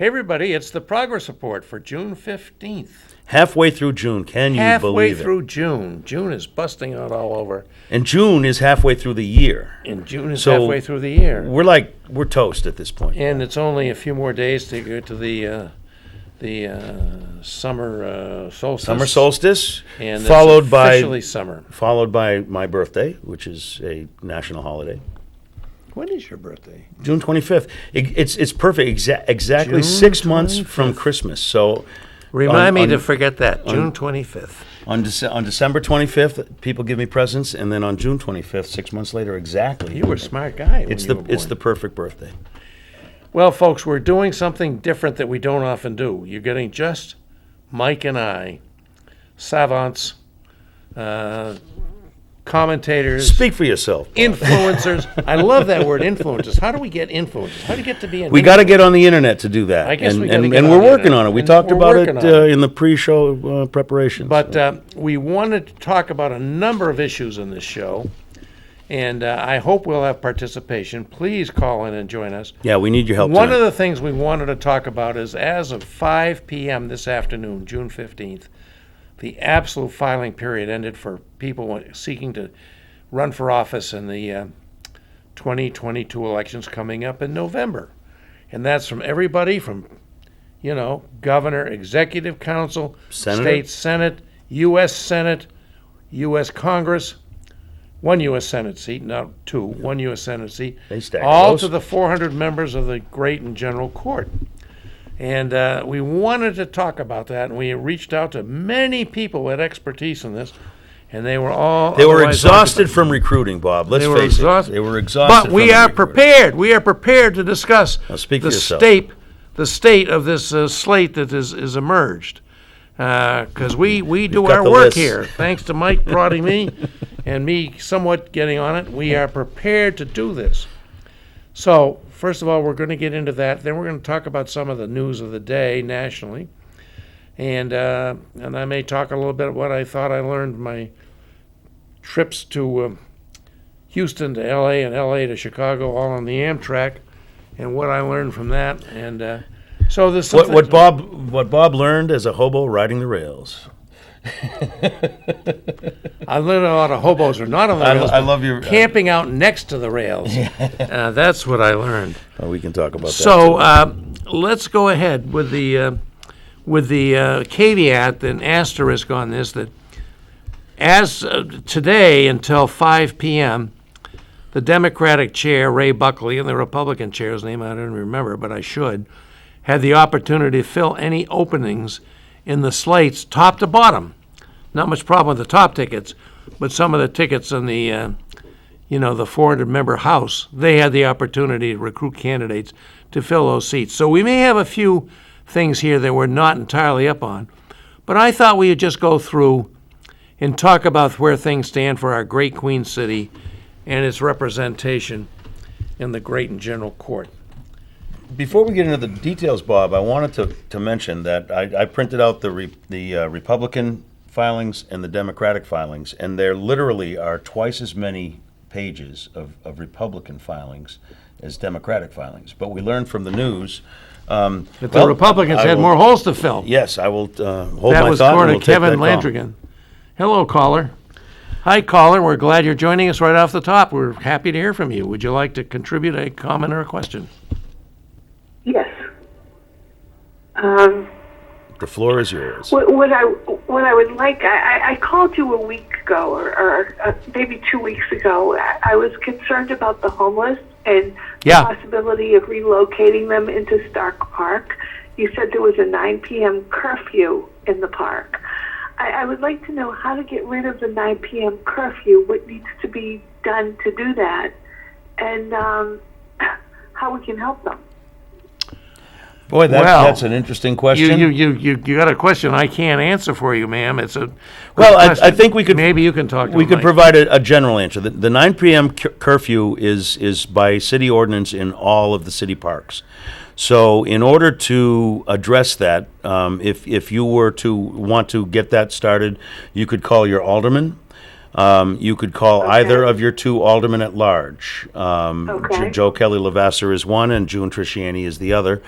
Hey, everybody, it's the progress report for June 15th. Halfway through June, can you Halfway believe through it? June. June is busting out all over. And June is halfway through the year. And June is So halfway through the year. We're toast at this point. And it's only a few more days to go to the summer solstice. Summer solstice, And followed it's by officially summer. my birthday, which is a national holiday. When is your birthday? June 25th. It's perfect. Exactly June 6 months from 25th. Christmas. So Remind me on- to forget that. June 25th. on December 25th, people give me presents, and then on June 25th, 6 months later, exactly. You were a smart guy. It's when you were it's born. the perfect birthday. Well, folks, we're doing something different that we don't often do. You're getting just Mike and I, savants, commentators, Speak for yourself. influencers. I love that word, influencers. How do we get influencers? How do you get to be an We got to get on the internet to do that. I guess and, we gotta and, get and on we're the working internet. on it. We And talked we're about working it on it. in the pre-show preparations. But we wanted to talk about a number of issues in this show, and I hope we'll have participation. Please call in and join us. yeah, we need your help. One tonight. of the things we wanted to talk about is as of 5 p.m. this afternoon, June 15th, the absolute filing period ended for people seeking to run for office in the 2022 elections coming up in November. And that's from everybody from, governor, executive council, Senator? state senate, U.S. Senate, U.S. Congress, one U.S. Senate seat, not two, one U.S. Senate seat, They stagger all those. to the 400 members of the great and general court. And we wanted to talk about that, and we reached out to many people with expertise in this, and they were all They were otherwise exhausted occupied. from recruiting, Bob. Let's They were face exhausted. it. They were exhausted. But we from are recruiting. prepared. We are prepared to discuss Now speak for the yourself. state of this slate that is emerged. Because we do got our the work list. here. Thanks to Mike prodding me and me somewhat getting on it, we are prepared to do this. So, first of all, we're going to get into that. Then we're going to talk about some of the news of the day nationally. And I may talk a little bit about what I thought I learned my trips to Houston to L.A. and L.A. to Chicago, all on the Amtrak, and what I learned from that. And so there's something. What Bob learned as a hobo riding the rails. I learned a lot of hobos are not on the rails. I but love your camping out next to the rails. That's what I learned. we can talk about that. So too. let's go ahead with the caveat, an asterisk on this, that as today until 5 p.m., the Democratic chair, Ray Buckley, and the Republican chair's name I don't remember, but I should, had the opportunity to fill any openings in the slates top to bottom. Not much problem with the top tickets, but some of the tickets in the, the 400-member House, they had the opportunity to recruit candidates to fill those seats. So we may have a few things here that we're not entirely up on, but I thought we would just go through and talk about where things stand for our great Queen City and its representation in the great and general court. Before we get into the details, Bob, I wanted to mention that I printed out the Republican filings and the Democratic filings, and there literally are twice as many pages of Republican filings as Democratic filings. But we learned from the news That the Republicans I had will- more holes to fill. Yes, I will hold That my was thought. according and to we'll take Kevin that call. Landrigan. Hello, caller. Hi, caller. We're glad you're joining us right off the top. We're happy to hear from you. Would you like to contribute a comment or a question? Yes. The floor is yours. What I would like, I called you a week ago or maybe 2 weeks ago. I was concerned about the homeless and Yeah. the possibility of relocating them into Stark Park. You said there was a 9 p.m. curfew in the park. I would like to know how to get rid of the 9 p.m. curfew, what needs to be done to do that, and how we can help them. Boy, Well, that's an interesting question. You got a question I can't answer for you, ma'am. It's a Well, I question. think we could- Maybe you can talk to We him, could Mike. provide a general answer. The 9 p.m. curfew is by city ordinance in all of the city parks. So in order to address that, if you were to want to get that started, you could call your alderman. You could call either of your two aldermen at large. Okay. Joe Kelly Lavasser is one and June Trisciani is the other.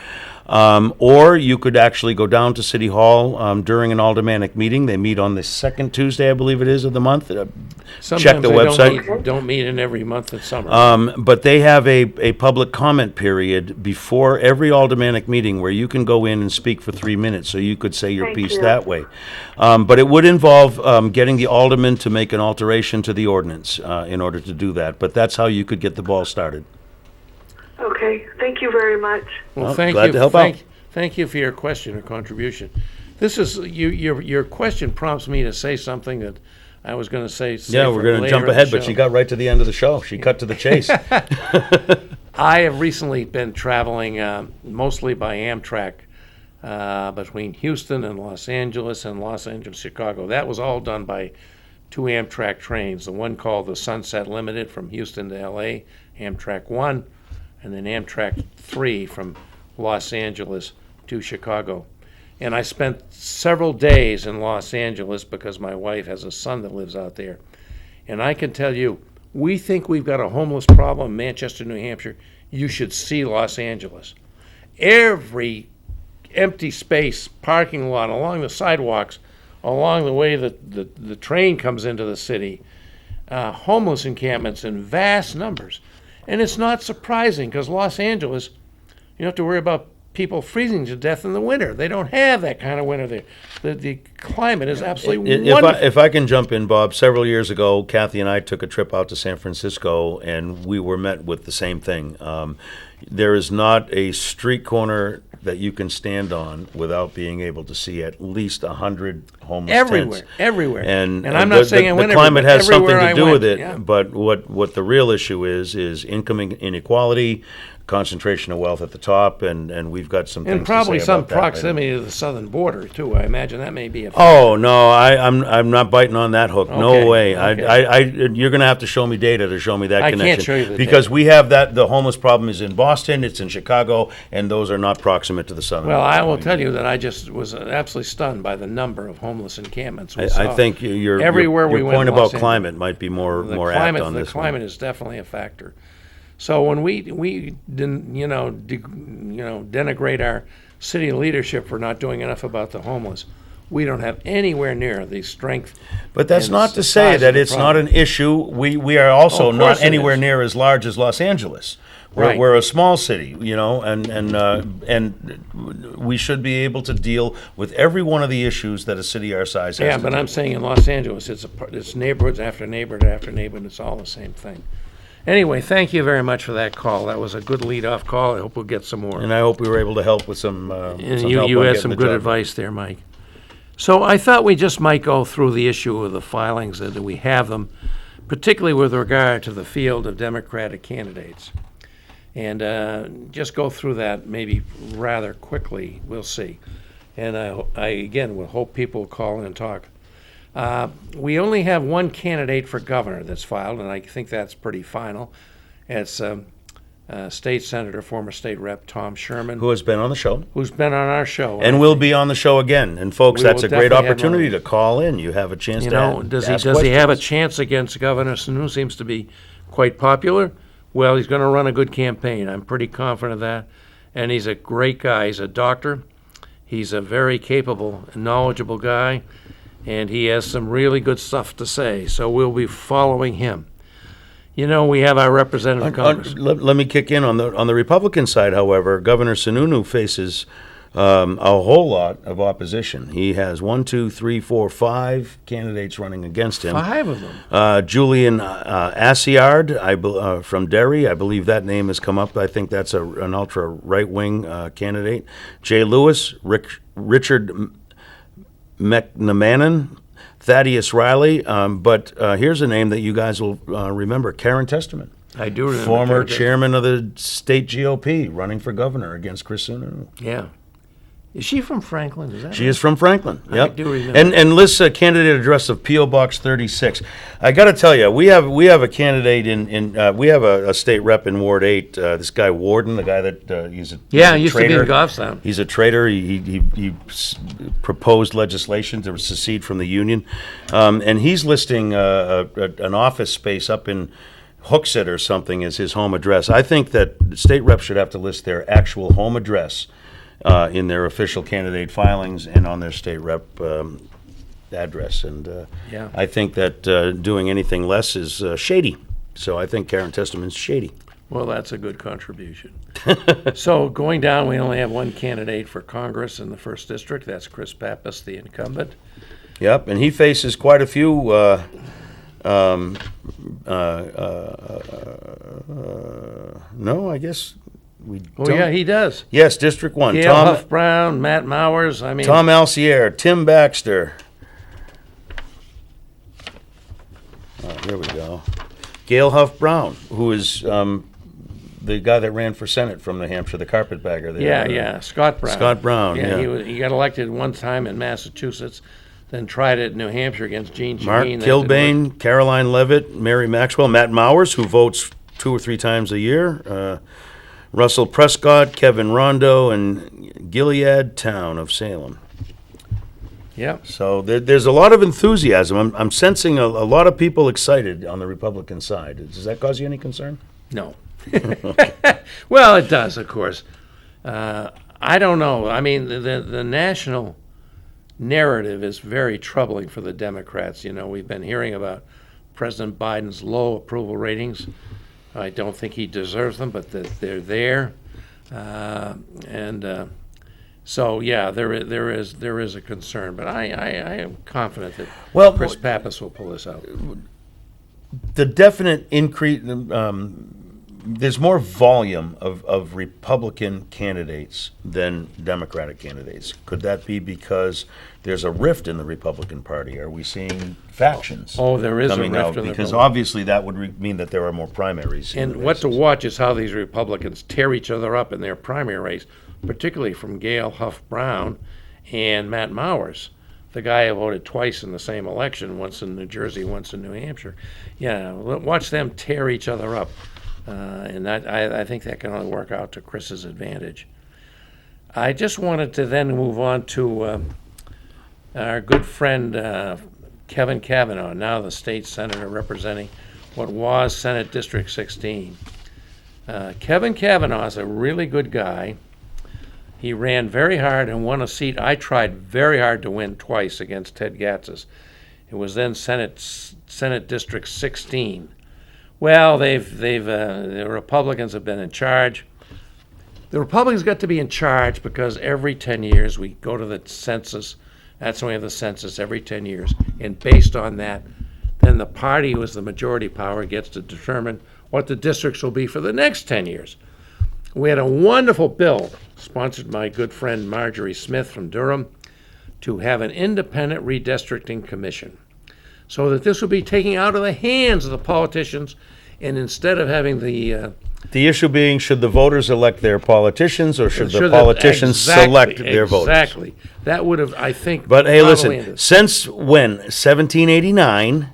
Or you could actually go down to City Hall during an aldermanic meeting. They meet on the second Tuesday, I believe it is, of the month. Check Sometimes the they website. don't meet in every month in summer. But they have a public comment period before every aldermanic meeting where you can go in and speak for 3 minutes, so you could say your Thank piece you. that way. But it would involve getting the alderman to make an alteration to the ordinance in order to do that. But that's how you could get the ball started. Okay, thank you very much. Well, thank glad you. to help out. Thank you for your question or contribution. This is, your question prompts me to say something that I was going to say. Yeah, we're going to jump ahead, but she got right to the end of the show. She cut to the chase. I have recently been traveling mostly by Amtrak between Houston and Los Angeles Chicago. That was all done by 2 Amtrak trains. The one called the Sunset Limited from Houston to LA, Amtrak 1, and then Amtrak 3 from Los Angeles to Chicago. And I spent several days in Los Angeles because my wife has a son that lives out there. And I can tell you, we think we've got a homeless problem in Manchester, New Hampshire. You should see Los Angeles. Every empty space, parking lot, along the sidewalks, along the way that the train comes into the city, homeless encampments in vast numbers. And it's not surprising because Los Angeles, you don't have to worry about people freezing to death in the winter. They don't have that kind of winter there. The climate is absolutely wonderful. If I can jump in, Bob, several years ago, Kathy and I took a trip out to San Francisco, and we were met with the same thing. There is not a street corner that you can stand on without being able to see at least 100 homeless tents. Everywhere. And I'm not saying I went the climate everywhere, has something everywhere to do I went, with it, yeah. but what the real issue is income inequality, concentration of wealth at the top, and we've got some things And probably to say some about that later. proximity to the southern border, too. I imagine that may be a Oh no, I'm not biting on that hook. Okay, No way. okay. You're going to have to show me data to show me that I can't connection. show you the because data. we have that. The homeless problem is in Boston. It's in Chicago, and those are not proximate to the southern. Well, border. I will tell you that I just was absolutely stunned by the number of homeless encampments we I saw. think your everywhere we went point in about Los Angeles. climate might be more apt on this climate one. is definitely a factor. So when we didn't denigrate our city leadership for not doing enough about the homeless, we don't have anywhere near the strength. But that's and not to the say size that of the it's not problem. an issue. We are also Of not course it anywhere is. near as large as Los Angeles. Right. We're a small city, and we should be able to deal with every one of the issues that a city our size has. Yeah, to but deal I'm saying in Los Angeles, it's neighborhoods after neighborhood after neighborhood. It's all the same thing. Anyway, thank you very much for that call. That was a good lead-off call. I hope we'll get some more. And I hope we were able to help with some. And some you help had on some getting the good job advice there, Mike. So I thought we just might go through the issue of the filings, that we have them, particularly with regard to the field of Democratic candidates. And just go through that maybe rather quickly. We'll see. And I again, will hope people will call in and talk. We only have one candidate for governor that's filed, and I think that's pretty final. It's State Senator, former state rep Tom Sherman, Who has been on the show who's been on our show. and will be on the show again. And folks, We that's will a great definitely have opportunity one. to call in. You have a chance You to know, ask does he have a questions. chance against Governor Sanu? Seems to be quite popular. Well, he's going to run a good campaign. I'm pretty confident of that. And he's a great guy. He's a doctor. He's a very capable and knowledgeable guy. And he has some really good stuff to say. So we'll be following him. You know, we have our representative in Congress. Let me kick in on the Republican side. However, Governor Sununu faces a whole lot of opposition. He has 5 candidates running against him. 5 of them. Julian Assiard, from Derry, I believe that name has come up. I think that's an ultra right-wing candidate. Jay Lewis, Richard McNamanan, Thaddeus Riley, but here's a name that you guys will remember, Karen Testament. I do remember. Former Karen Testament. chairman of the state GOP, running for governor against Chris Sununu. Yeah. Is she from Franklin? Is that She right? is from Franklin. Yep. do remember. And lists a candidate address of P.O. Box 36. I got to tell you, we have a candidate we have a state rep in Ward 8. This guy Warden, the guy that he's a Yeah, he's a he used to be in traitor. Goffstown. He's a traitor. He proposed legislation to secede from the union, and he's listing an office space up in Hooksett or something as his home address. I think that state reps should have to list their actual home address in their official candidate filings and on their state rep address. And Yeah. I think that doing anything less is shady. So I think Karen Testament's shady. Well, that's a good contribution. So going down, we only have one candidate for Congress in the first district. That's Chris Pappas, the incumbent. Yep, and he faces quite a few no, I guess we Oh, don't. yeah, he does. Yes, District 1. Gail Huff Brown, Matt Mowers, I mean. Tom Alcier, Tim Baxter. Oh, here we go. Gail Huff Brown, who is the guy that ran for Senate from New Hampshire, the carpetbagger there. Yeah, Scott Brown. Scott Brown, yeah. He got elected one time in Massachusetts, then tried it in New Hampshire against Gene Mark Shaheen. That didn't work. Kilbane, Caroline Levitt, Mary Maxwell, Matt Mowers, who votes 2 or 3 times a year, Russell Prescott, Kevin Rondo, and Gilead Town of Salem. Yep. So there's a lot of enthusiasm. I'm sensing a lot of people excited on the Republican side. Does that cause you any concern? No. Well, it does, of course. I don't know. I mean, the national narrative is very troubling for the Democrats. You know, we've been hearing about President Biden's low approval ratings. I don't think he deserves them, but they're there. So yeah, there is a concern, but I am confident that Chris Pappas will pull this out. The definite increase, there's more volume of Republican candidates than Democratic candidates. Could that be because there's a rift in the Republican Party? Are we seeing factions? Oh, there is a coming rift out? in the Because Republican- obviously that would mean that there are more primaries. in And the what to races. watch is how these Republicans tear each other up in their primary race, particularly from Gail Huff Brown and Matt Mowers, the guy who voted twice in the same election, once in New Jersey, once in New Hampshire. Yeah, watch them tear each other up. And I think that can only work out to Chris's advantage. I just wanted to then move on to our good friend Kevin Cavanaugh, now the state senator representing what was Senate District 16. Kevin Cavanaugh is a really good guy. He ran very hard and won a seat I tried very hard to win twice against Ted Gatzis. It was then Senate District 16. Well, the Republicans have been in charge. The Republicans got to be in charge because every 10 years we go to the census. That's when we have the census every 10 years. And based on that, then the party who has the majority power gets to determine what the districts will be for the next 10 years. We had a wonderful bill sponsored by my good friend Marjorie Smith from Durham to have an independent redistricting commission, so that this would be taken out of the hands of the politicians, and instead of having the The issue being, should the voters elect their politicians, or should the politicians select their voters? Exactly. That would have, I think. But hey, probably listen, ended. since when? 1789,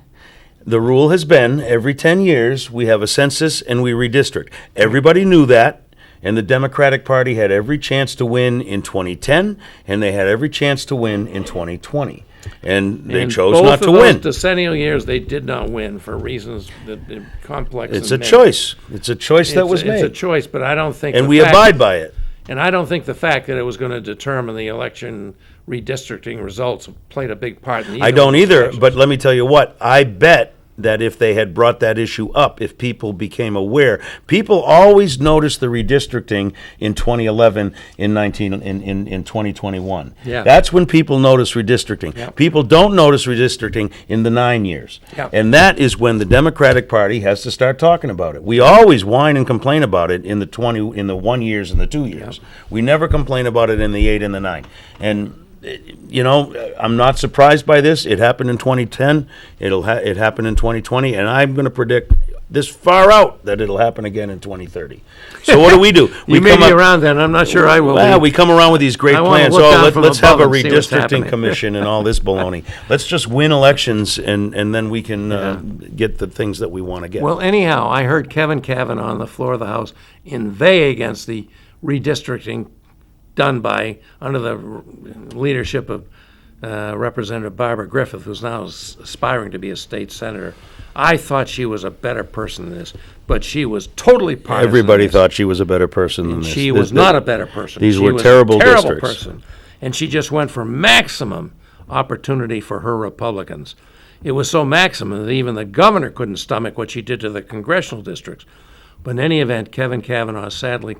the rule has been every 10 years we have a census and we redistrict. Everybody knew that, and the Democratic Party had every chance to win in 2010, and they had every chance to win in 2020. And they And chose both not to of those win. decennial years, they did not win for reasons that complex. It's a and many. choice. It's a choice that was It's a made. choice, but I don't think. And the we fact- abide by it. And I don't think the fact that it was going to determine the election redistricting results played a big part in either. I don't of those either, elections. but let me tell you what, I bet that if they had brought that issue up, if people became aware, people always noticed the redistricting in 2011, in 2021. Yeah. That's when people notice redistricting. Yep. People don't notice redistricting in the 9 years. Yep. And that is when the Democratic Party has to start talking about it. We always whine and complain about it in the 1 years and the 2 years. Yep. We never complain about it in the 8 and the 9. And you know, I'm not surprised by this. It happened in 2010. It happened in 2020, and I'm going to predict this far out that it'll happen again in 2030. So what do? You may be around then. I'm not sure I will. Well, be. we come around with these great I wanna plans. look down from Let's have a above and see what's redistricting happening. commission and all this baloney. Let's just win elections, and then we can get the things that we want to get. Well, anyhow, I heard Kevin Cavanaugh on the floor of the House inveigh against the redistricting done under the leadership of Representative Barbara Griffith, who's now aspiring to be a state senator I thought she was a better person than this, but she was totally partisan. Everybody in this. thought she was a better person than And this. she was not a better person. These She were was terrible a terrible districts. person. And she just went for maximum opportunity for her Republicans. It was so maximum that even the governor couldn't stomach what she did to the congressional districts. But in any event, Kevin Cavanaugh sadly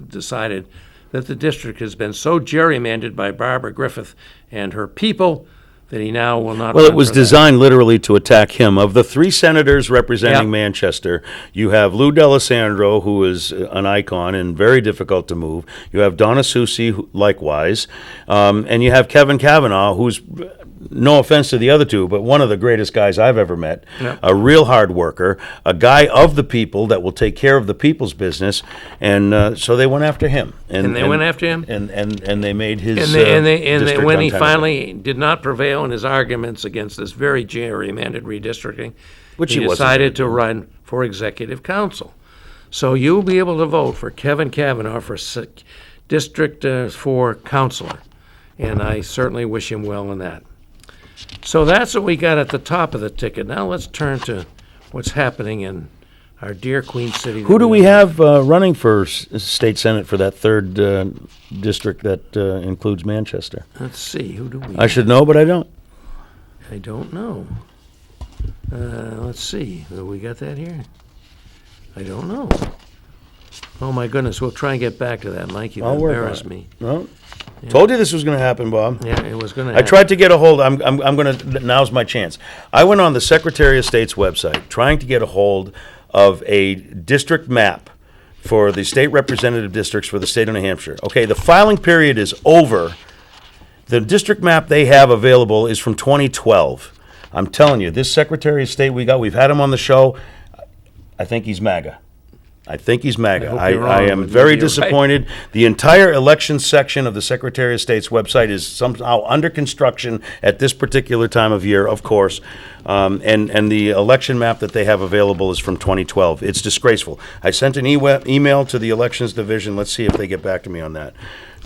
decided that the district has been so gerrymandered by Barbara Griffith and her people that he now will not. Well, it run was for that. designed literally to attack him. Of the 3 senators representing Yep. Manchester, you have Lou D'Alessandro, who is an icon and very difficult to move. You have Donna Soucy, likewise. And you have Kevin Cavanaugh, who's, no offense to the other two, but one of the greatest guys I've ever met. Yep. A real hard worker, a guy of the people that will take care of the people's business. And so they went after him. And they went after him? And they made his And district when he untenable. finally did not prevail in his arguments against this very gerrymandered redistricting, Which he he wasn't decided gonna to run for executive council. So you'll be able to vote for Kevin Cavanaugh for District 4 councilor, and I certainly wish him well in that. So that's what we got at the top of the ticket. Now let's turn to what's happening in our dear Queen City. Who do we have running for state senate for that 3rd district that includes Manchester? Let's see, who do we I should know, but I don't. I don't know. Let's see. We got that here? I don't know. Oh, my goodness. We'll try and get back to that, Mike. You I'll work on embarrassed it. me. No. Told you this was going to happen, Bob. Yeah, it was going to I tried to get a hold. I'm going to. Now's my chance. I went on the Secretary of State's website trying to get a hold of a district map for the state representative districts for the state of New Hampshire. Okay, the filing period is over. The district map they have available is from 2012. I'm telling you, this Secretary of State we've had him on the show. I think he's MAGA. I think he's MAGA. hope you're wrong, I am but very maybe you're right. disappointed. The entire election section of the Secretary of State's website is somehow under construction at this particular time of year, of course. And the election map that they have available is from 2012. It's disgraceful. I sent an email to the Elections Division. Let's see if they get back to me on that.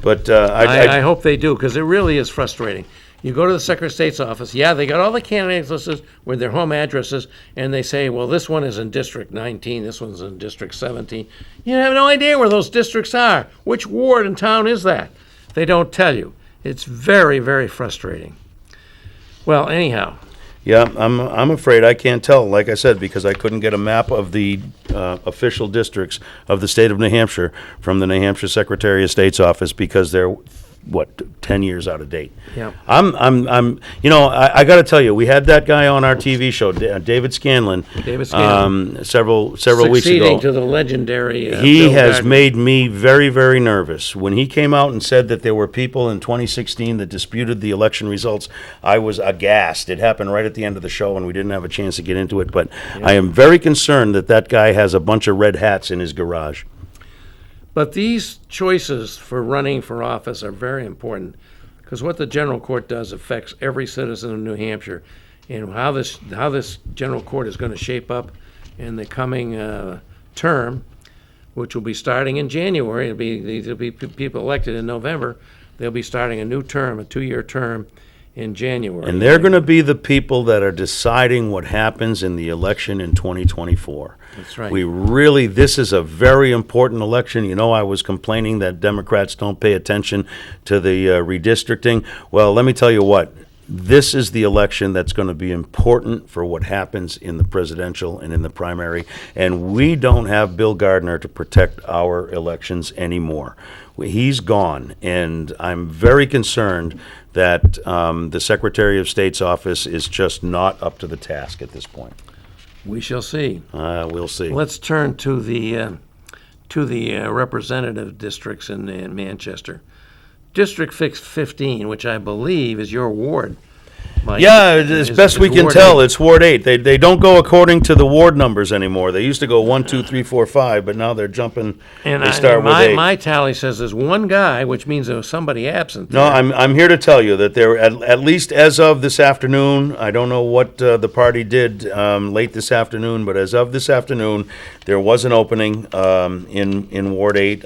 But I hope they do, because it really is frustrating. You go to the Secretary of State's office, yeah, they got all the candidates listed with their home addresses, and they say, well, this one is in District 19, this one's in District 17. You have no idea where those districts are. Which ward in town is that? They don't tell you. It's very, very frustrating. Well, anyhow, Yeah, I'm afraid I can't tell, like I said, because I couldn't get a map of the official districts of the state of New Hampshire from the New Hampshire Secretary of State's office because they're, 10 years out of date. Yeah. I got to tell you, we had that guy on our TV show, David Scanlon. David Scanlon. Several weeks ago. succeeding to the legendary He Bill has Gardner. made me very, very nervous. When he came out and said that there were people in 2016 that disputed the election results, I was aghast. It happened right at the end of the show, and we didn't have a chance to get into it. But I am very concerned that that guy has a bunch of red hats in his garage. But these choices for running for office are very important, because what the general court does affects every citizen of New Hampshire, and how this general court is going to shape up in the coming term, which will be starting in January. There'll be people elected in November. They'll be starting a new term, a 2-year term, in January. And they're going to be the people that are deciding what happens in the election in 2024. That's right. This is a very important election. You know, I was complaining that Democrats don't pay attention to the redistricting. Well, let me tell you what. This is the election that's going to be important for what happens in the presidential and in the primary. And we don't have Bill Gardner to protect our elections anymore. He's gone. And I'm very concerned that the Secretary of State's office is just not up to the task at this point. We shall see. We'll see. Let's turn to the representative districts in Manchester. District 15, which I believe is your ward, Mike. Yeah, as best we can Ward tell, 8. it's Ward 8. They don't go according to the ward numbers anymore. They used to go 1, 2, 3, 4, 5, but now they're jumping. And They start with 8. my tally says there's one guy, which means there was somebody absent No, there. I'm here to tell you that there, at least as of this afternoon, I don't know what the party did late this afternoon, but as of this afternoon, there was an opening in Ward 8.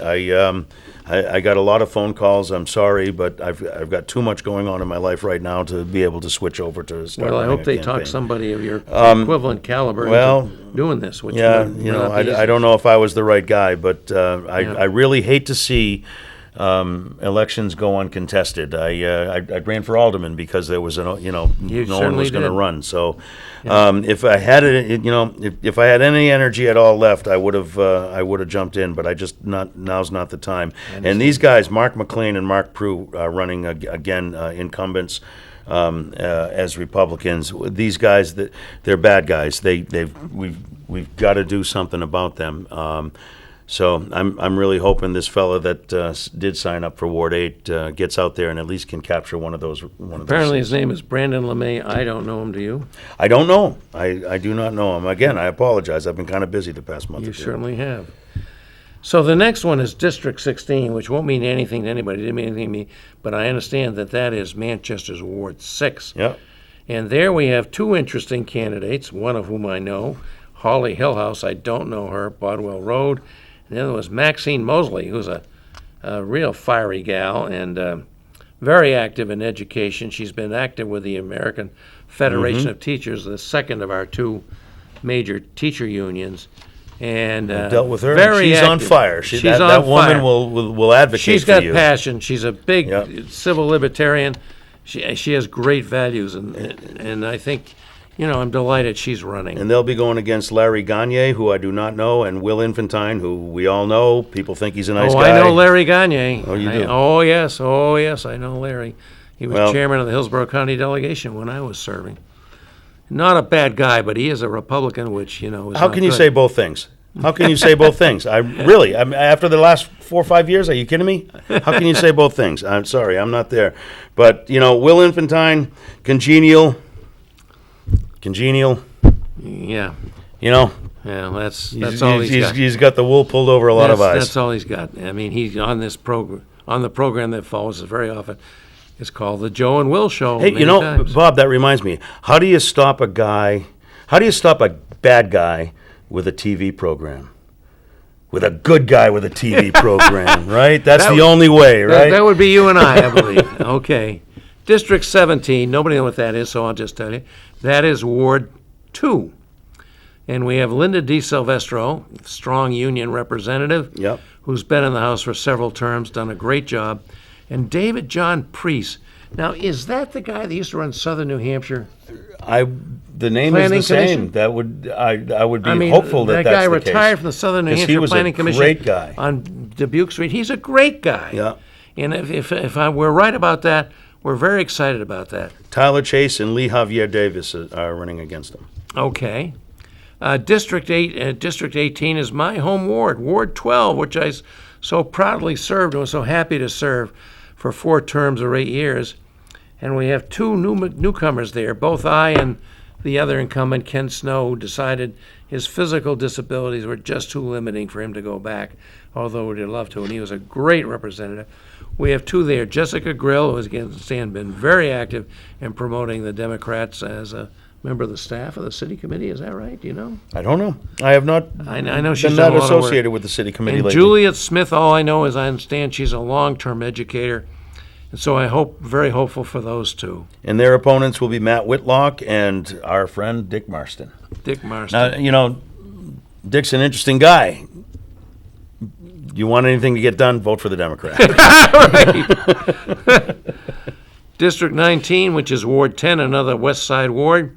I got a lot of phone calls. I'm sorry, but I've got too much going on in my life right now to be able to switch over to start Well, I running hope a they talk campaign. somebody of your equivalent caliber well, into doing this, which Yeah, would you know, not be I easy. don't know if I was the right guy, but Yeah. I really hate to see elections go uncontested. I ran for alderman because there was no one certainly was going to did. run. So if I had if I had any energy at all left, I would have jumped in. But now's not the time. And these guys, Mark McLean and Mark Prue, running again, incumbents. As Republicans, these guys, they're bad guys. We've got to do something about them. So I'm really hoping this fella that did sign up for Ward 8 gets out there and at least can capture one of those. Apparently his name is Brandon LeMay. I don't know him, do you? I don't know. I do not know him. Again, I apologize. I've been kind of busy the past month. You or two. certainly have. So the next one is District 16, which won't mean anything to anybody. It didn't mean anything to me, but I understand that is Manchester's Ward 6. Yep. And there we have two interesting candidates, one of whom I know, Holly Hillhouse. I don't know her, Bodwell Road. And the other was Maxine Mosley, who's a real fiery gal and very active in education. She's been active with the American Federation of Teachers, the second of our two major teacher unions. And Dealt with her. Very She's on active. fire. She's that on woman fire. will advocate She's for got you. passion. She's a big Yep. civil libertarian. She has great values, and I think, I'm delighted she's running. And they'll be going against Larry Gagne, who I do not know, and Will Infantine, who we all know. People think he's a nice guy. I know Larry Gagne. Oh, you do? Oh, yes, I know Larry. He was Well- chairman of the Hillsborough County delegation when I was serving. Not a bad guy, but he is a Republican, which, is How not can you good. say both things? How can you say both things? After the last 4 or 5 years, are you kidding me? How can you say both things? I'm sorry, I'm not there. But, Will Infantine, congenial, Yeah, yeah, that's all he's got. He's got the wool pulled over a lot of eyes. That's all he's got. I mean, he's on this program, on the program that follows us very often. It's called the Joe and Will Show. Hey, many times. Bob, that reminds me. How do you stop a bad guy with a TV program? With a good guy with a TV program, right? That's the only way, right? That would be you and I believe. Okay. District 17, nobody knows what that is, so I'll just tell you. That is Ward 2. And we have Linda D. Silvestro, strong union representative, Yep. who's been in the House for several terms, done a great job. And David John Priest. Now, is that the guy that used to run Southern New Hampshire? The name Planning is the same. Commission? I would be hopeful that guy that's the retired case. from the Southern New 'Cause he Hampshire was a Planning Commission great guy. on Dubuque Street. He's a great guy. Yeah. And if we're right about that, we're very excited about that. Tyler Chase and Lee Javier Davis are running against him. Okay. District 18 is my home ward, Ward 12, which I so proudly served and was so happy to serve for 4 terms or 8 years. And we have 2 newcomers there. Both I and the other incumbent, Ken Snow, decided his physical disabilities were just too limiting for him to go back, although we'd have loved to, and he was a great representative. We have 2 there. Jessica Grill, who has, again, been very active in promoting the Democrats as a member of the staff of the city committee. Is that right? Do you know? I don't know. I have not I know she's been done that a lot of work. associated with the city committee And lately. Juliet Smith, all I know is I understand she's a long-term educator. And so I hope, very hopeful for those 2. And their opponents will be Matt Whitlock and our friend Dick Marston. Dick Marston. Now, Dick's an interesting guy. You want anything to get done, vote for the Democrat. District 19, which is Ward 10, another West Side ward.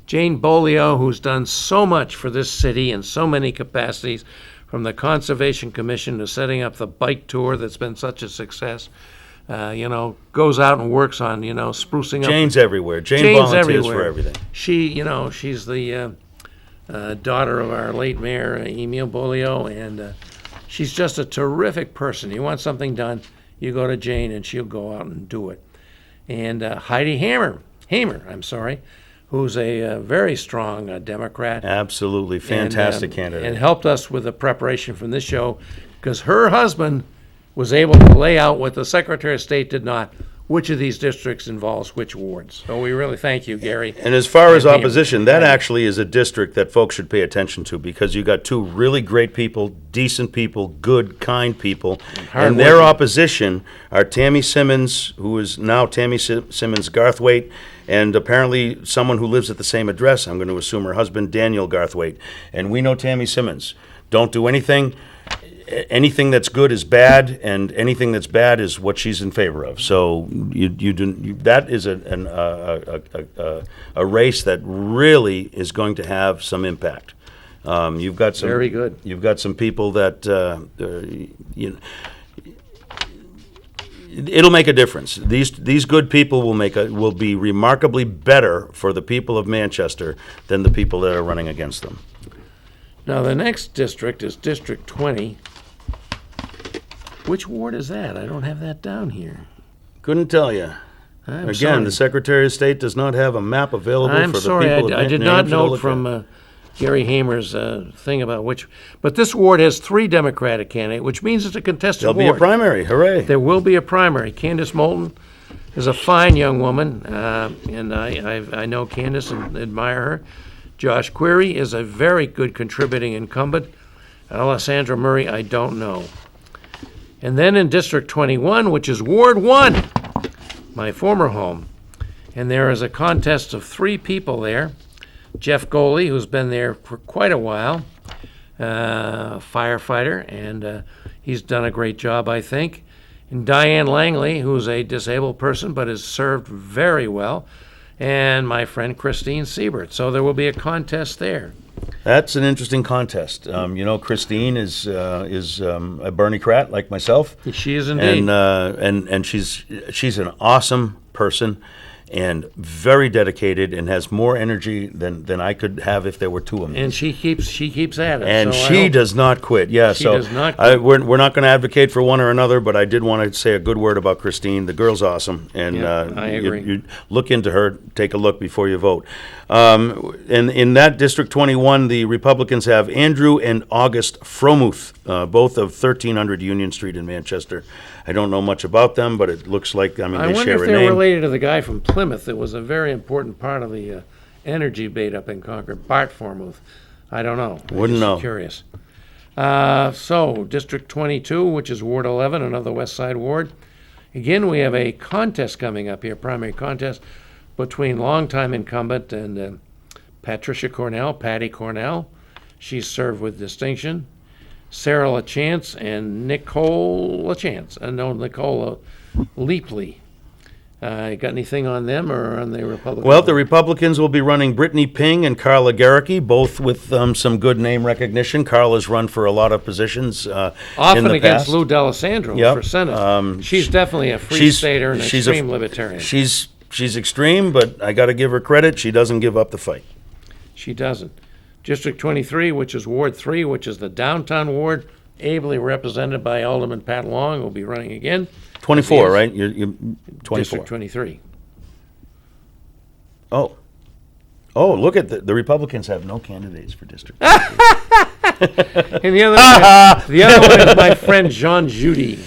Jane Bolio, who's done so much for this city in so many capacities, from the Conservation Commission to setting up the bike tour that's been such a success, goes out and works on, sprucing up. Jane's everywhere. Jane Jane's volunteers everywhere. for everything. She's the daughter of our late mayor, Emil Bolio, and she's just a terrific person. You want something done, you go to Jane, and she'll go out and do it. And Heidi Hamer, who's a very strong Democrat. Absolutely fantastic candidate. And helped us with the preparation from this show, because her husband was able to lay out what the Secretary of State did not, which of these districts involves which wards. So we really thank you, Gary. And as far as And Pam. opposition, that actually is a district that folks should pay attention to, because you got two really great people, decent people, good, kind people. And their hardworking. opposition are Tammy Simmons, who is now Tammy Simmons Garthwaite, and apparently someone who lives at the same address. I'm going to assume her husband, Daniel Garthwaite. And we know Tammy Simmons. Don't do anything. Anything that's good is bad, and anything that's bad is what she's in favor of. So that is a race that really is going to have some impact. You've got some Very good. You've got some people that it'll make a difference. These good people will be remarkably better for the people of Manchester than the people that are running against them. Now, the next district is District 20. Which ward is that? I don't have that down here. Couldn't tell you. I'm Again, sorry. the Secretary of State does not have a map available I'm for the sorry, people of I did New not Hampshire to note look from at. Gary Hamer's thing about which. But this ward has 3 Democratic candidates, which means it's a contested There'll ward. be a primary. Hooray! There will be a primary. Candace Moulton is a fine young woman, and I know Candace and admire her. Josh Query is a very good contributing incumbent. Alessandra Murray, I don't know. And then in District 21, which is Ward 1, my former home, and there is a contest of 3 people there. Jeff Goley, who's been there for quite a while, firefighter, and he's done a great job, I think. And Diane Langley, who's a disabled person but has served very well, and my friend Christine Siebert. So there will be a contest there. That's an interesting contest. Christine is a Bernie Krat like myself. She is indeed. And she's an awesome person, and very dedicated, and has more energy than I could have if there were 2 of me. And she keeps at it. And so I she hope- does not quit. Yeah, She so does not quit. we're not going to advocate for one or another, but I did want to say a good word about Christine. The girl's awesome, and Yeah, I agree. You look into her. Take a look before you vote. And in that District 21, the Republicans have Andrew and August Fromuth, both of 1300 Union Street in Manchester. I don't know much about them, but it looks like I they wonder share if a they're name. related to the guy from Plymouth that was a very important part of the energy debate up in Concord, Bart Formuth. I don't know. I'm Wouldn't just know. Curious. So, District 22, which is Ward 11, another West Side ward. Again, we have a contest coming up here, primary contest, between longtime incumbent and Patricia Cornell, Patty Cornell. She's served with distinction. Sarah LaChance and Nicole LaChance. Nicole Leapley. Got anything on them or on the Republican? Well, the Republicans will be running Brittany Ping and Carla Garricky, both with some good name recognition. Carla's run for a lot of positions Often in the against past. Lou D'Alessandro Yep. for Senate. She's definitely a free she's- stater and she's a- extreme libertarian. She's extreme, but I got to give her credit. She doesn't give up the fight. She doesn't. District 23, which is Ward 3, which is the downtown ward, ably represented by Alderman Pat Long, will be running again. 24, Yes. right? You're 24. District 23. Oh, look at the Republicans have no candidates for district. And the other one is my friend Jean Judy.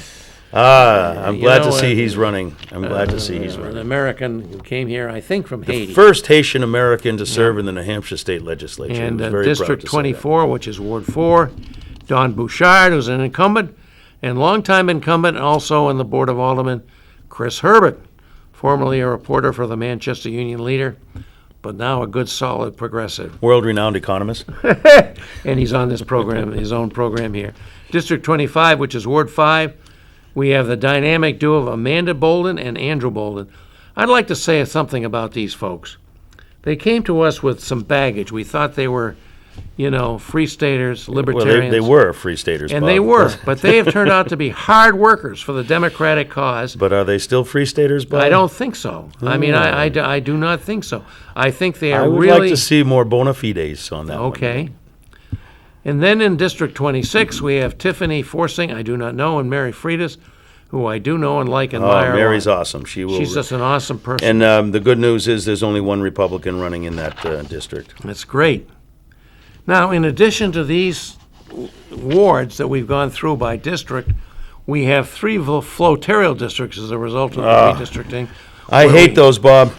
I'm You glad know, to see he's running. I'm glad to see he's An running. American who came here, I think, from Haiti. First Haitian American to serve in the New Hampshire State Legislature. And I was very proud District to say that. 24, which is Ward 4, Don Bouchard, who's an incumbent, and longtime incumbent, also on the Board of Aldermen, Chris Herbert, formerly a reporter for the Manchester Union Leader, but now a good, solid progressive. World-renowned economist. And he's on this program, his own program here. District 25, which is Ward 5, we have the dynamic duo of Amanda Bolden and Andrew Bolden. I'd like to say something about these folks. They came to us with some baggage. We thought they were, free staters, Well, libertarians. they were free staters, And Bob. they were, but they have turned out to be hard workers for the Democratic cause. But are they still free staters, Bob? I don't think so. I mean, I do not think so. I think they are I would really... like to see more bona fides on that one. Okay. And then in District 26, we have Tiffany Forsing, I do not know, and Mary Freitas, who I do know and like and admire. Oh, a Mary's lot. awesome. She will. She's just an awesome person. And the good news is there's only one Republican running in that district. That's great. Now, in addition to these wards that we've gone through by district, We have 3 flotarial districts as a result of the redistricting. I hate those, Bob.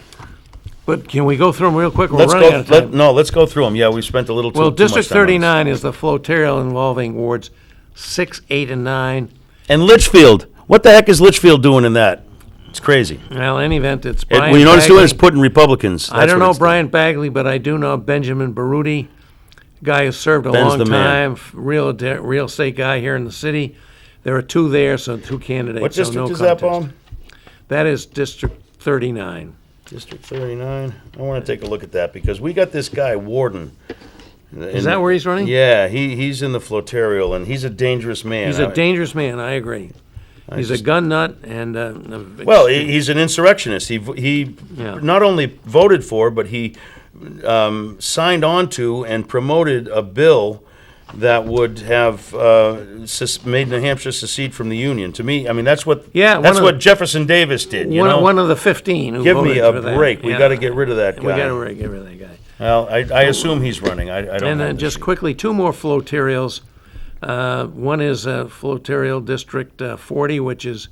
But can we go through them real quick? We're Let's running out of time. let's go through them. Yeah, we spent a little too Well, too much District time on this. 39 is the flotarial involving wards 6, 8, and 9. And Litchfield. What the heck is Litchfield doing in that? It's crazy. Well, in any event, it's And Brian what you notice doing is Bagley. putting Republicans. I That's don't what know it's doing. Brian Bagley, but I do know Benjamin Baruti, guy who served a Ben's long the man. time, real estate guy here in the city. There are 2 there, so 2 candidates. What so district no is that, contest. Bob? That is District 39. District 39. I want to take a look at that because we got this guy, Warden. Is that where he's running? Yeah, he's in the flotarial, and he's a dangerous man. He's a dangerous man, I agree. He's a gun nut and Well, he's an insurrectionist. He Yeah. not only voted for, but he signed on to and promoted a bill that would have made New Hampshire secede from the Union. To me, I mean, that's what Yeah, that's one of what the- Jefferson Davis did. You know, one of the 15 who give me voted a for that. break. We Yeah. got to get rid of that We guy. got to get rid of that guy. Well, I assume he's running. I don't. And have then the just sheet. quickly, 2 more flotarials. One is Flotarial District 40, which is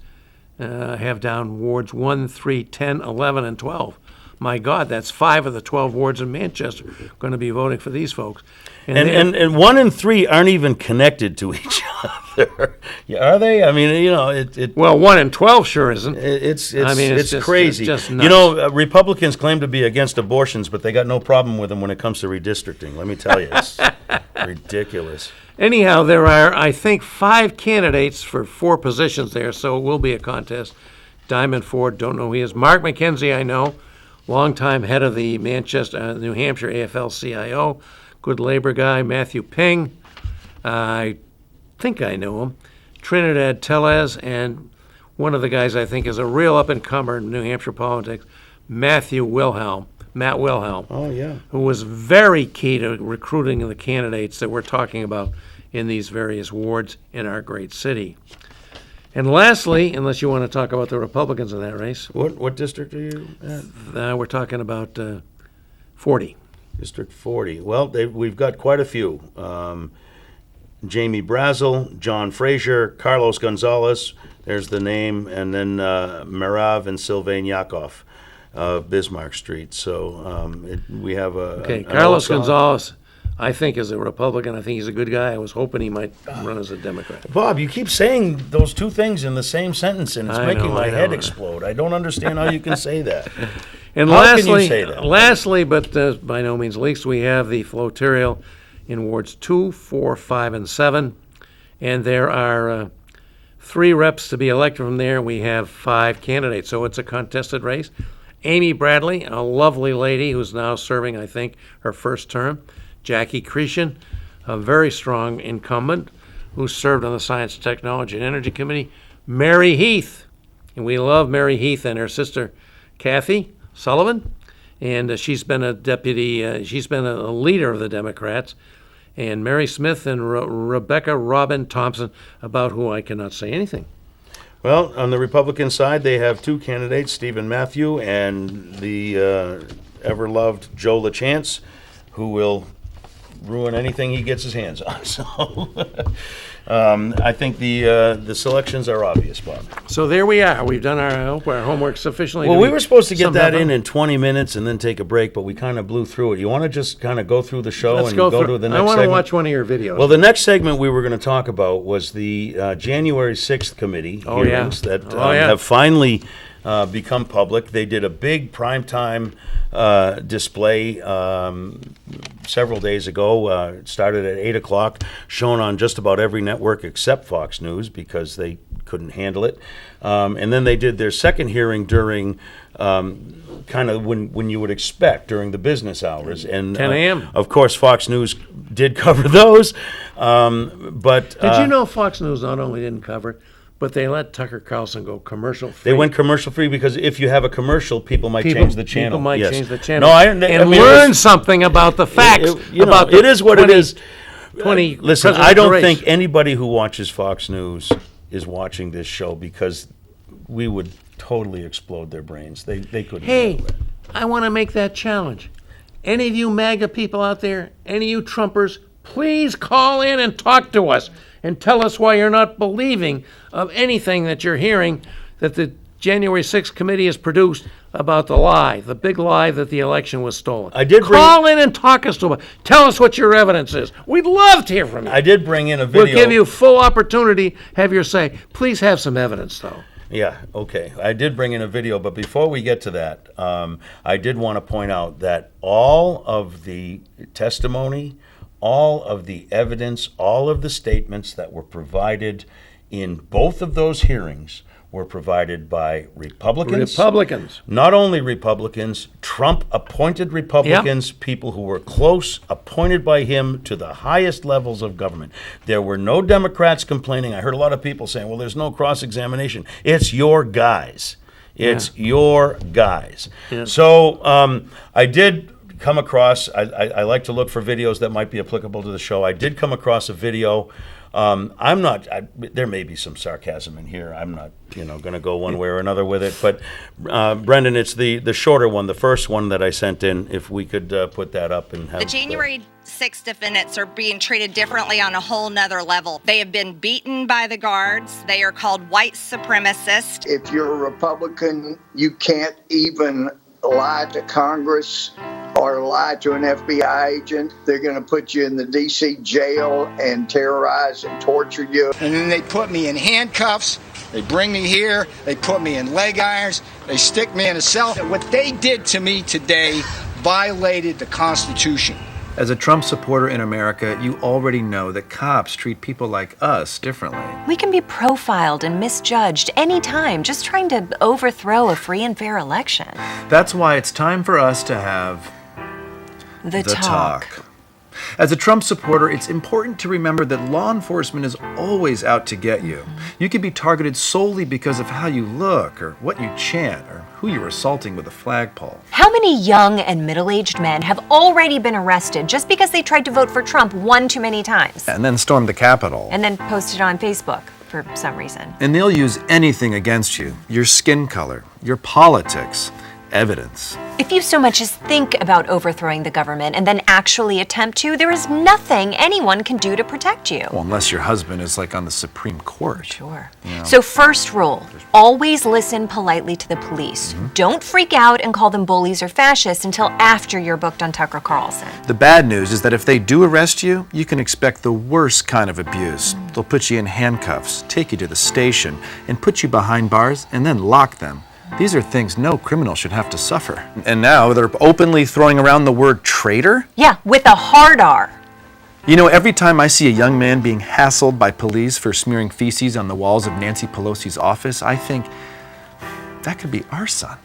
have down wards 1, 3, 10, 11, and 12. My God, that's 5 of the 12 wards in Manchester going to be voting for these folks. And 1 and 3 aren't even connected to each other. Yeah, are they? I mean, you know, well, 1 and 12 sure isn't. it's just- crazy. it's just You know, Republicans claim to be against abortions, but they got no problem with them when it comes to redistricting. Let me tell you, it's ridiculous. Anyhow, there are, I think, 5 candidates for 4 positions there, so it will be a contest. Diamond Ford, don't know who he is. Mark McKenzie, I know, longtime head of the New Hampshire AFL-CIO, good labor guy. Matthew Ping, I think I know him. Trinidad Tellez, and one of the guys I think is a real up-and-comer in New Hampshire politics, Matt Wilhelm, Oh, yeah. who was very key to recruiting the candidates that we're talking about in these various wards in our great city. And lastly, unless you want to talk about the Republicans in that race, What district are you at? we're talking about 40. District 40. Well, we've got quite a few. Jamie Brazel, John Frazier, Carlos Gonzalez, there's the name, and then Marav and Sylvain Yakov of Bismarck Street. So we have a... Okay, an Carlos old song. Gonzalez, I think is a Republican. I think he's a good guy. I was hoping he might run as a Democrat. Bob, you keep saying those 2 things in the same sentence, and it's I making know, my I know. head explode. I don't understand how you can say that. And How can you say that? lastly, but by no means least, we have the flotarial in wards 2, 4, 5, and 7. And there are 3 reps to be elected from there. We have 5 candidates, so it's a contested race. Amy Bradley, a lovely lady who's now serving, I think, her first term. Jackie Cretion, a very strong incumbent who served on the Science, Technology, and Energy Committee. Mary Heath, and we love Mary Heath and her sister Kathy Sullivan, and she's been a deputy, she's been a leader of the Democrats, and Mary Smith and Rebecca Robin Thompson, about who I cannot say anything. Well, on the Republican side, they have 2 candidates, Stephen Matthew and the ever-loved Joe LaChance, who will ruin anything he gets his hands on. So I think the selections are obvious, Bob. So there we are. We've done our homework sufficiently. Well, Do we were supposed to get somehow- that in 20 minutes and then take a break, but we kind of blew through it. You want to just kind of go through the show Let's and go go through. to the next I want to segment? watch one of your videos. Well, the next segment we were going to talk about was the January 6th committee Oh, yeah. hearings that Oh, yeah. have finally become public. They did a big primetime display several days ago. It started at 8 o'clock, shown on just about every network except Fox News because they couldn't handle it. And then they did their second hearing during kind of when you would expect, during the business hours. And 10 a.m. Of course, Fox News did cover those. But Did you know Fox News not only didn't cover it, but they let Tucker Carlson go commercial free? they went commercial free because if you have a commercial, people might change the channel. People might Yes. change the channel. No, I and mean, learn it was- something about the facts. About the it is what 20 it is. 20 Listen, I presidential don't race. think anybody who watches Fox News is watching this show because we would totally explode their brains. They couldn't. Hey, handle it. I want to make that challenge. Any of you MAGA people out there, any of you Trumpers, please call in and talk to us and tell us why you're not believing of anything that you're hearing that the January 6th committee has produced about the big lie that the election was stolen. I did Call in and talk us to it. Tell us what your evidence is. We'd love to hear from you. I did bring in a video. We'll give you full opportunity, have your say. Please have some evidence, though. Yeah, okay. I did bring in a video, but before we get to that, I did want to point out that all of the testimony, all of the evidence, all of the statements that were provided in both of those hearings were provided by Republicans. Not only Republicans, Trump-appointed Republicans, people who were close, appointed by him to the highest levels of government. There were no Democrats complaining. I heard a lot of people saying, well, there's no cross-examination. It's your guys. It's your guys. Yeah. So I did come across, I like to look for videos that might be applicable to the show. I did come across a video. There may be some sarcasm in here. I'm not, going to go one way or another with it. But, Brendan, it's the shorter one, the first one that I sent in, if we could put that up and have... The January 6 defendants are being treated differently on a whole nother level. They have been beaten by the guards. They are called white supremacists. If you're a Republican, you can't even lie to Congress or lie to an FBI agent. They're going to put you in the D.C. jail and terrorize and torture you. And then they put me in handcuffs. They bring me here. They put me in leg irons. They stick me in a cell. What they did to me today violated the Constitution. As a Trump supporter in America, you already know that cops treat people like us differently. We can be profiled and misjudged anytime, just trying to overthrow a free and fair election. That's why it's time for us to have The talk. As a Trump supporter, it's important to remember that law enforcement is always out to get you. You can be targeted solely because of how you look, or what you chant, or who you're assaulting with a flagpole. How many young and middle-aged men have already been arrested just because they tried to vote for Trump one too many times? And then stormed the Capitol. And then posted on Facebook for some reason. And they'll use anything against you. Your skin color, your politics, evidence. If you so much as think about overthrowing the government and then actually attempt to, there is nothing anyone can do to protect you. Well, unless your husband is like on the Supreme Court. Sure. So first rule, always listen politely to the police. Don't freak out and call them bullies or fascists until after you're booked on Tucker Carlson. The bad news is that if they do arrest you, you can expect the worst kind of abuse. They'll put you in handcuffs, take you to the station, and put you behind bars and then lock them. These are things no criminal should have to suffer. And now they're openly throwing around the word traitor? Yeah, with a hard R. You know, every time I see a young man being hassled by police for smearing feces on the walls of Nancy Pelosi's office, I think that could be our son.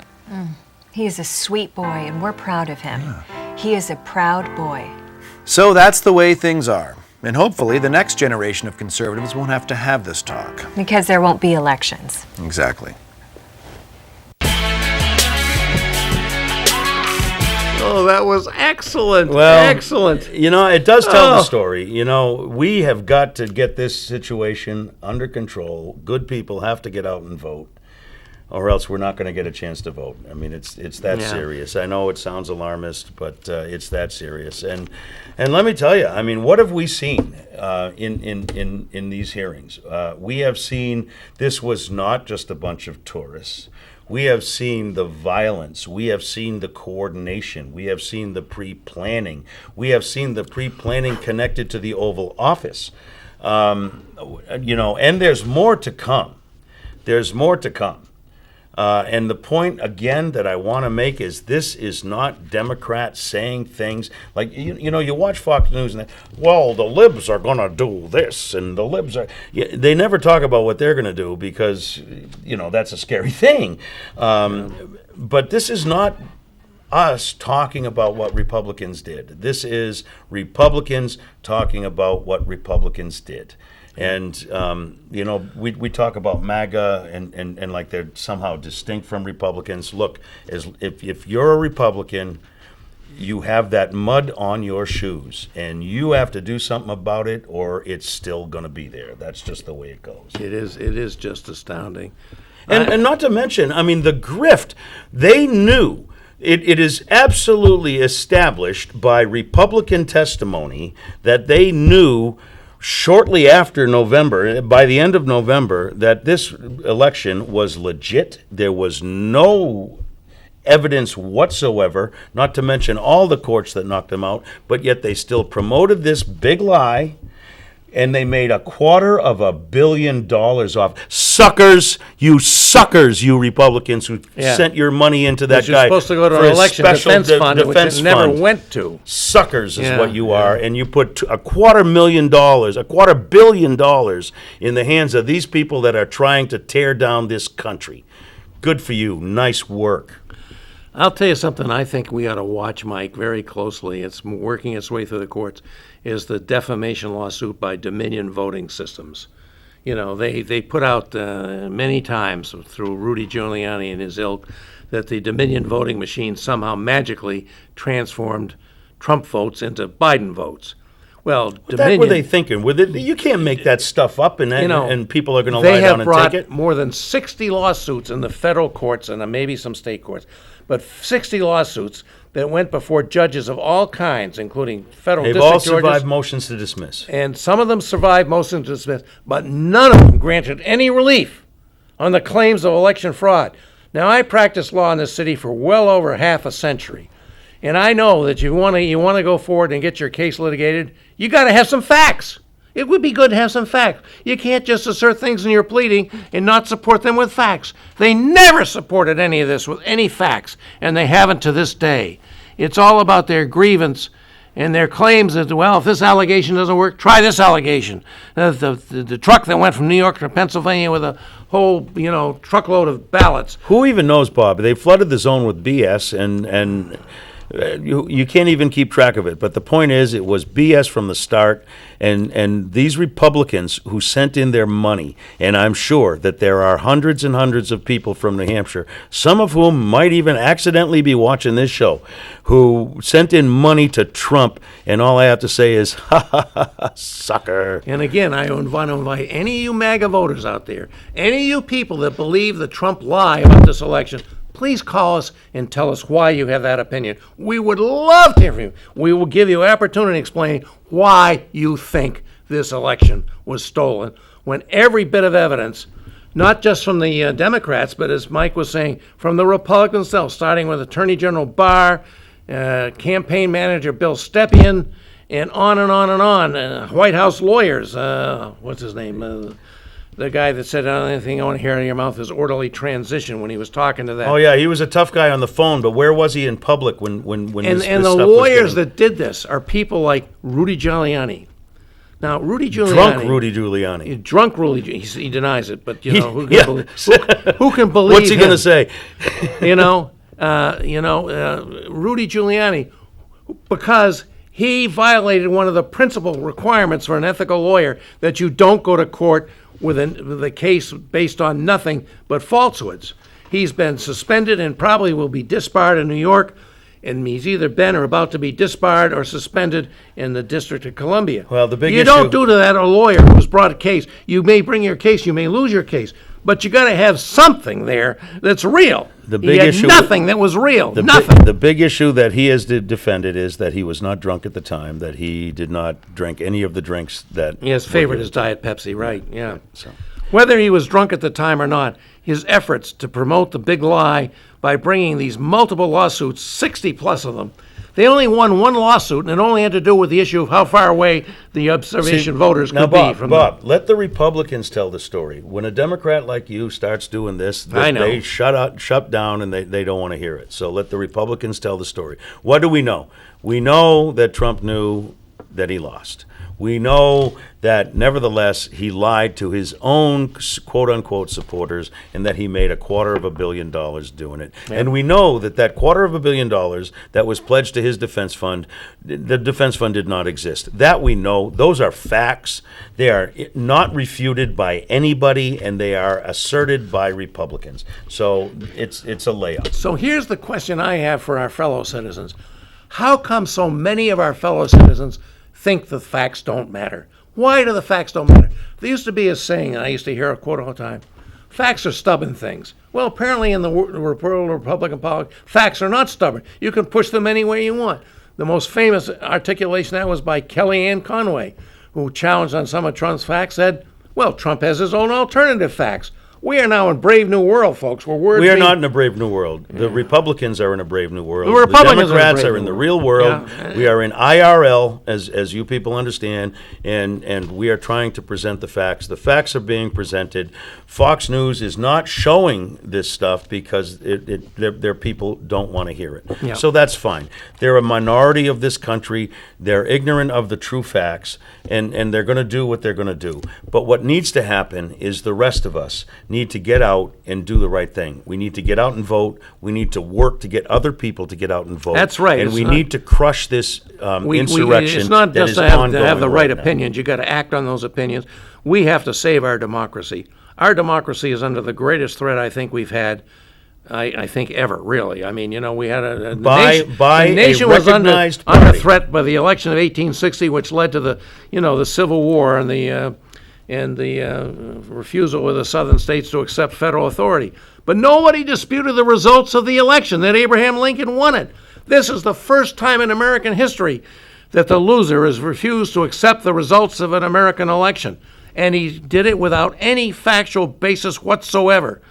He is a sweet boy, and we're proud of him. Yeah. He is a proud boy. So that's the way things are. And hopefully the next generation of conservatives won't have to have this talk. Because there won't be elections. Exactly. Oh, that was excellent. Well, excellent. It does tell the story. We have got to get this situation under control. Good people have to get out and vote, or else we're not going to get a chance to vote. I mean, it's that serious. I know it sounds alarmist, but it's that serious. And let me tell you, I mean, what have we seen in these hearings? We have seen this was not just a bunch of tourists. We have seen the violence. We have seen the coordination. We have seen the pre-planning. We have seen the pre-planning connected to the Oval Office. And there's more to come. There's more to come. And the point, again, that I want to make is this is not Democrats saying things like, you watch Fox News and the libs are going to do this and the libs are... They never talk about what they're going to do because, that's a scary thing. But this is not us talking about what Republicans did. This is Republicans talking about what Republicans did. And, we talk about MAGA and like they're somehow distinct from Republicans. Look, if you're a Republican, you have that mud on your shoes, and you have to do something about it, or it's still going to be there. That's just the way it goes. It is just astounding. And not to mention, I mean, the grift, they knew. It is absolutely established by Republican testimony that they knew shortly after November, by the end of November, that this election was legit. There was no evidence whatsoever, not to mention all the courts that knocked them out, but yet they still promoted this big lie, and they made $250 million off. Suckers, you Republicans who Yeah. sent your money into that Which is guy supposed to go to for an his election special defense fund, which defense it never fund. went to. Suckers is Yeah, what you are, and you put $250 million in the hands of these people that are trying to tear down this country. Good for you. Nice work. I'll tell you something I think we ought to watch, Mike, very closely. It's working its way through the courts, is the defamation lawsuit by Dominion Voting Systems. You know, they put out many times through Rudy Giuliani and his ilk that the Dominion voting machine somehow magically transformed Trump votes into Biden votes. Well, What Dominion, were they thinking? You can't make that stuff up, and and people are going to they lie have down and brought take it. more than 60 lawsuits in the federal courts and maybe some state courts, but 60 lawsuits that went before judges of all kinds, including federal They've district all judges. survived motions to dismiss. And some of them survived motions to dismiss, but none of them granted any relief on the claims of election fraud. Now, I practiced law in this city for well over half a century, and I know that you want to go forward and get your case litigated, you got to have some facts. It would be good to have some facts. You can't just assert things in your pleading and not support them with facts. They never supported any of this with any facts, and they haven't to this day. It's all about their grievance and their claims that, well, if this allegation doesn't work, try this allegation. The truck that went from New York to Pennsylvania with a whole, truckload of ballots. Who even knows, Bob? They flooded the zone with BS, and you can't even keep track of it. But the point is, it was BS from the start, and these Republicans who sent in their money, and I'm sure that there are hundreds and hundreds of people from New Hampshire, some of whom might even accidentally be watching this show, who sent in money to Trump, and all I have to say is, ha ha ha, ha, sucker. And again, I want to invite any of you MAGA voters out there, any of you people that believe the Trump lie about this election, please call us and tell us why you have that opinion. We would love to hear from you. We will give you opportunity to explain why you think this election was stolen, when every bit of evidence, not just from the Democrats, but as Mike was saying, from the Republicans themselves, starting with Attorney General Barr, campaign manager Bill Stepien, and on and on and on. White House lawyers, what's his name? The guy that said, the only thing I want to hear out of your mouth is orderly transition when he was talking to that. Oh yeah, he was a tough guy on the phone, but where was he in public when this And the stuff was lawyers getting- that did this are people like Rudy Giuliani. Now, Rudy Giuliani... Drunk Rudy Giuliani. Drunk Rudy Giuliani. He denies it, but, who can Yeah. believe... Who can believe What's he going to him? say? Rudy Giuliani, because he violated one of the principal requirements for an ethical lawyer, that you don't go to court with a case based on nothing but falsehoods. He's been suspended and probably will be disbarred in New York, and he's either been or about to be disbarred or suspended in the District of Columbia. Well, the big you issue- don't do to that a lawyer who's brought a case. You may bring your case, you may lose your case, but you got to have something there that's real. The He big had issue- nothing that was real. The Nothing. the big issue that he has defended is that he was not drunk at the time, that he did not drink any of the drinks that... His favorite is Diet Pepsi, right? Yeah. So. Whether he was drunk at the time or not, his efforts to promote the big lie by bringing these multiple lawsuits, 60 plus of them, they only won one lawsuit, and it only had to do with the issue of how far away the observation voters Now, could Bob, be from Bob, let the Republicans tell the story. When a Democrat like you starts doing this, I know. they shut down, and they don't want to hear it. So let the Republicans tell the story. What do we know? We know that Trump knew that he lost. We know that, nevertheless, he lied to his own quote-unquote supporters, and that he made $250 million doing it. Yeah. And we know that $250 million that was pledged to his defense fund, the defense fund did not exist. That we know. Those are facts. They are not refuted by anybody, and they are asserted by Republicans. So it's a layup. So here's the question I have for our fellow citizens. How come so many of our fellow citizens think the facts don't matter? Why do the facts don't matter? There used to be a saying, and I used to hear a quote all the time, facts are stubborn things. Well, apparently in the world of Republican politics, facts are not stubborn. You can push them any way you want. The most famous articulation of that was by Kellyanne Conway, who challenged on some of Trump's facts, said, well, Trump has his own alternative facts. We are now in Brave New World, folks. We are not in a brave new world. The Republicans are in a brave new world. The Republicans Democrats are are in the real world. Yeah. We are in IRL, as you people understand, and we are trying to present the facts. The facts are being presented. Fox News is not showing this stuff because their people don't want to hear it. Yeah. So that's fine. They're a minority of this country. They're ignorant of the true facts, and they're going to do what they're going to do. But what needs to happen is the rest of us need to get out and do the right thing. We need to get out and vote. We need to work to get other people to get out and vote. That's right. And It's we not- need to crush this insurrection. It's not that just is to have ongoing the right now. opinions. You got to act on those opinions. We have to save our democracy. Our democracy is under the greatest threat I think we've had. I think ever, really. I mean, we had the nation was recognized under party. threat by the election of 1860, which led to the Civil War and the refusal of the southern states to accept federal authority. But nobody disputed the results of the election, that Abraham Lincoln won it. This is the first time in American history that the loser has refused to accept the results of an American election. And he did it without any factual basis whatsoever.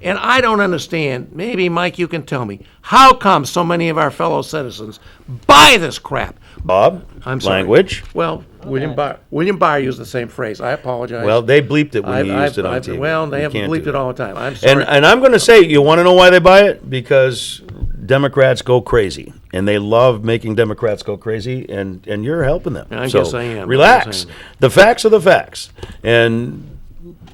And I don't understand, maybe, Mike, you can tell me, how come so many of our fellow citizens buy this crap? Bob, I'm sorry. language. Well, William Barr used the same phrase. I apologize. Well, they bleeped it when you used it on TV. Well, they You have can't bleeped do it that. all the time. I'm sorry. And I'm going to say, you want to know why they buy it? Because Democrats go crazy, and they love making Democrats go crazy, and you're helping them. I So guess I am. Relax. I guess I am. The facts are the facts, and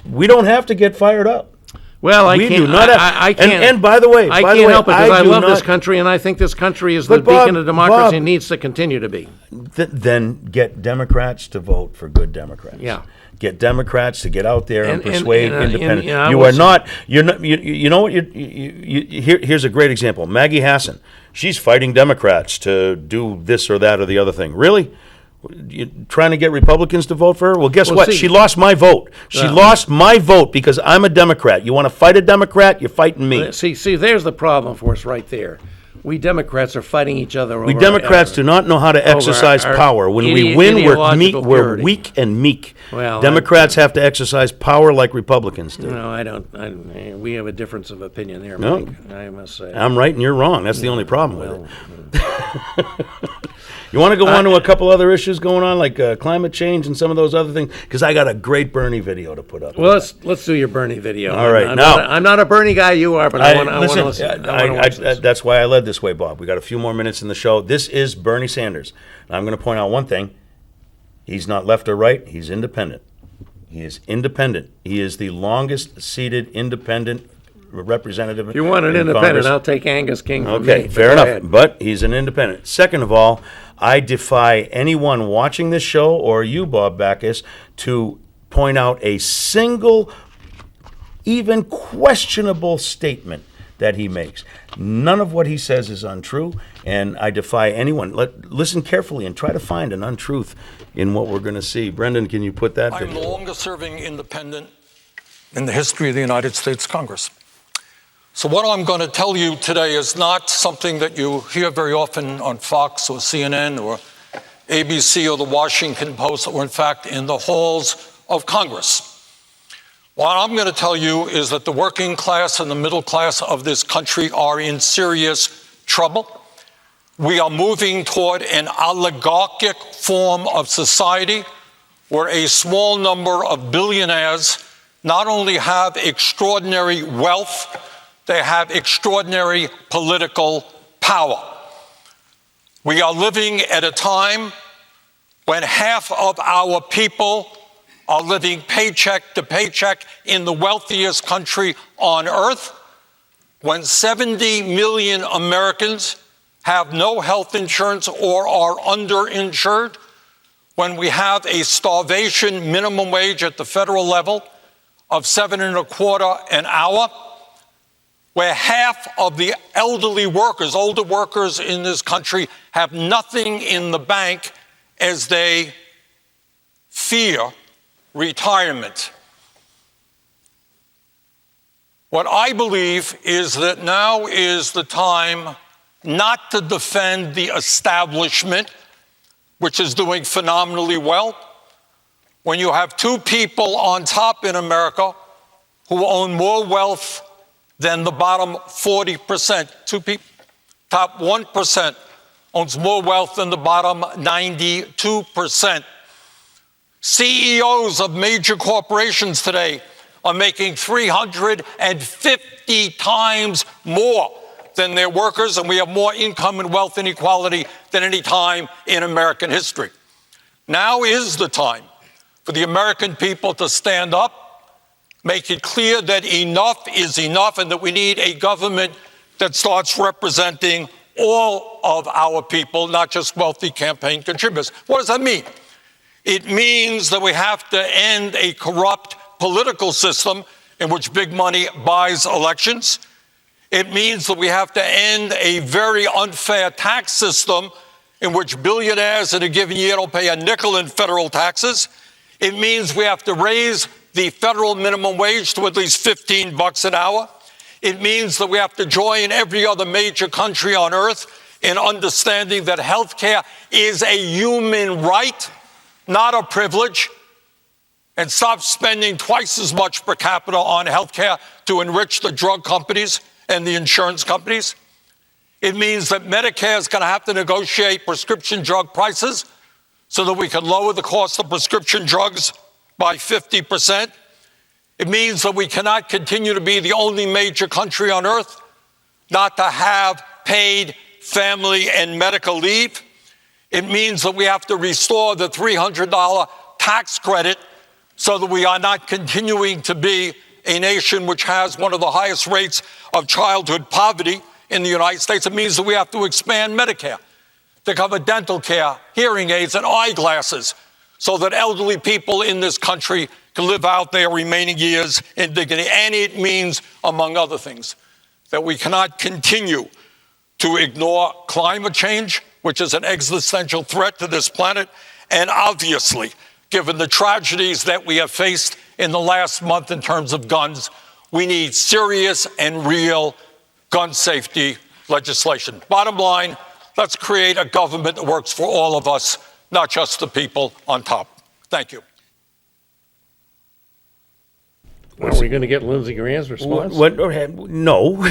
we don't have to get fired up. Well, I We can't. do not have- I can't. and by the way, I by the can't way, help it because I do love this not- country, and I think this country is the But Bob, beacon of democracy Bob- and needs to continue to be. Then get Democrats to vote for good Democrats. Yeah. Get Democrats to get out there and And- persuade and, independent. I You will are say- not. You're not. You know what? Here's a great example. Maggie Hassan. She's fighting Democrats to do this or that or the other thing. Really? You trying to get Republicans to vote for her? Well, guess Well, what? see- She lost my vote. She Well- lost my vote because I'm a Democrat. You want to fight a Democrat? You're fighting me. See, there's the problem for us right there. We Democrats are fighting each other over. We Democrats do not know how to exercise our power. When we win, ideological we're purity. weak and meek. Well, Democrats have to exercise power like Republicans do. No, I don't. We have a difference of opinion there, No. Mike, I must say. I'm right and you're wrong. That's the only problem with it. You want to go on to a couple other issues going on, like climate change and some of those other things? Because I got a great Bernie video to put up. Well, let's do your Bernie video. All right, I'm now- not a Bernie guy. You are, but I want to listen, listen. I wanna watch this. that's why I led this way, Bob. We got a few more minutes in the show. This is Bernie Sanders. I'm going to point out one thing. He's not left or right. He's independent. He is independent. He is the longest seated independent representative. If you want an in independent, Congress. I'll take Angus King from Okay, me. fair Go enough. ahead. But he's an independent. Second of all, I defy anyone watching this show or you, Bob Backus, to point out a single, even questionable statement that he makes. None of what he says is untrue, and I defy anyone. Listen carefully and try to find an untruth in what we're going to see. Brendan, can you put that? I'm the longest-serving independent in the history of the United States Congress. So what I'm going to tell you today is not something that you hear very often on Fox or CNN or ABC or the Washington Post, or in fact in the halls of Congress. What I'm going to tell you is that the working class and the middle class of this country are in serious trouble. We are moving toward an oligarchic form of society where a small number of billionaires not only have extraordinary wealth, they have extraordinary political power. We are living at a time when half of our people are living paycheck to paycheck in the wealthiest country on earth, when 70 million Americans have no health insurance or are underinsured, when we have a starvation minimum wage at the federal level of $7.25 an hour, where half of the elderly workers, older workers in this country, have nothing in the bank as they fear retirement. What I believe is that now is the time not to defend the establishment, which is doing phenomenally well, when you have two people on top in America who own more wealth than the bottom 40%. Two people, top 1% owns more wealth than the bottom 92%. CEOs of major corporations today are making 350 times more than their workers, and we have more income and wealth inequality than any time in American history. Now is the time for the American people to stand up, make it clear that enough is enough, and that we need a government that starts representing all of our people, not just wealthy campaign contributors. What does that mean? It means that we have to end a corrupt political system in which big money buys elections. It means that we have to end a very unfair tax system in which billionaires in a given year don't pay a nickel in federal taxes. It means we have to raise the federal minimum wage to at least $15 an hour. It means that we have to join every other major country on earth in understanding that health care is a human right, not a privilege, and stop spending twice as much per capita on health care to enrich the drug companies and the insurance companies. It means that Medicare is going to have to negotiate prescription drug prices so that we can lower the cost of prescription drugs by 50%. It means that we cannot continue to be the only major country on earth not to have paid family and medical leave. It means that we have to restore the $300 tax credit so that we are not continuing to be a nation which has one of the highest rates of childhood poverty in the United States. It means that we have to expand Medicare to cover dental care, hearing aids, and eyeglasses so that elderly people in this country can live out their remaining years in dignity. And it means, among other things, that we cannot continue to ignore climate change, which is an existential threat to this planet. And obviously, given the tragedies that we have faced in the last month in terms of guns, we need serious and real gun safety legislation. Bottom line, let's create a government that works for all of us, not just the people on top. Thank you. Are we going to get Lindsey Graham's response? No,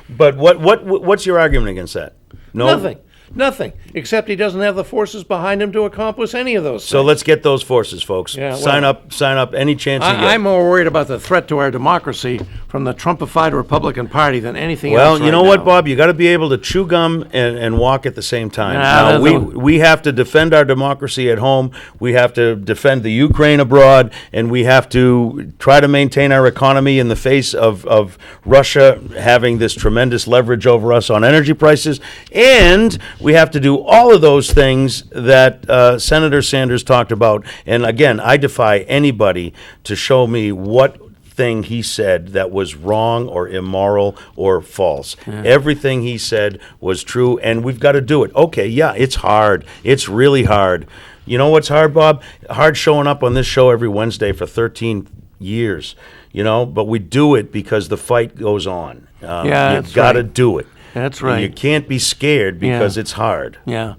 but what's your argument against that? No? Nothing, except he doesn't have the forces behind him to accomplish any of those things. So let's get those forces, folks. Yeah, sign up any chance you get. I'm more worried about the threat to our democracy from the Trumpified Republican Party than anything else. Well, you know what, Bob? You got to be able to chew gum and walk at the same time. Now, we have to defend our democracy at home. We have to defend the Ukraine abroad, and we have to try to maintain our economy in the face of Russia having this tremendous leverage over us on energy prices. And we have to do all of those things that Senator Sanders talked about. And again, I defy anybody to show me what thing he said that was wrong or immoral or false. Yeah. Everything he said was true, and we've got to do it. Okay, yeah, it's hard. It's really hard. You know what's hard, Bob? Hard showing up on this show every Wednesday for 13 years, but we do it because the fight goes on. You've got to do it. That's right. You can't be scared because it's hard. Yeah.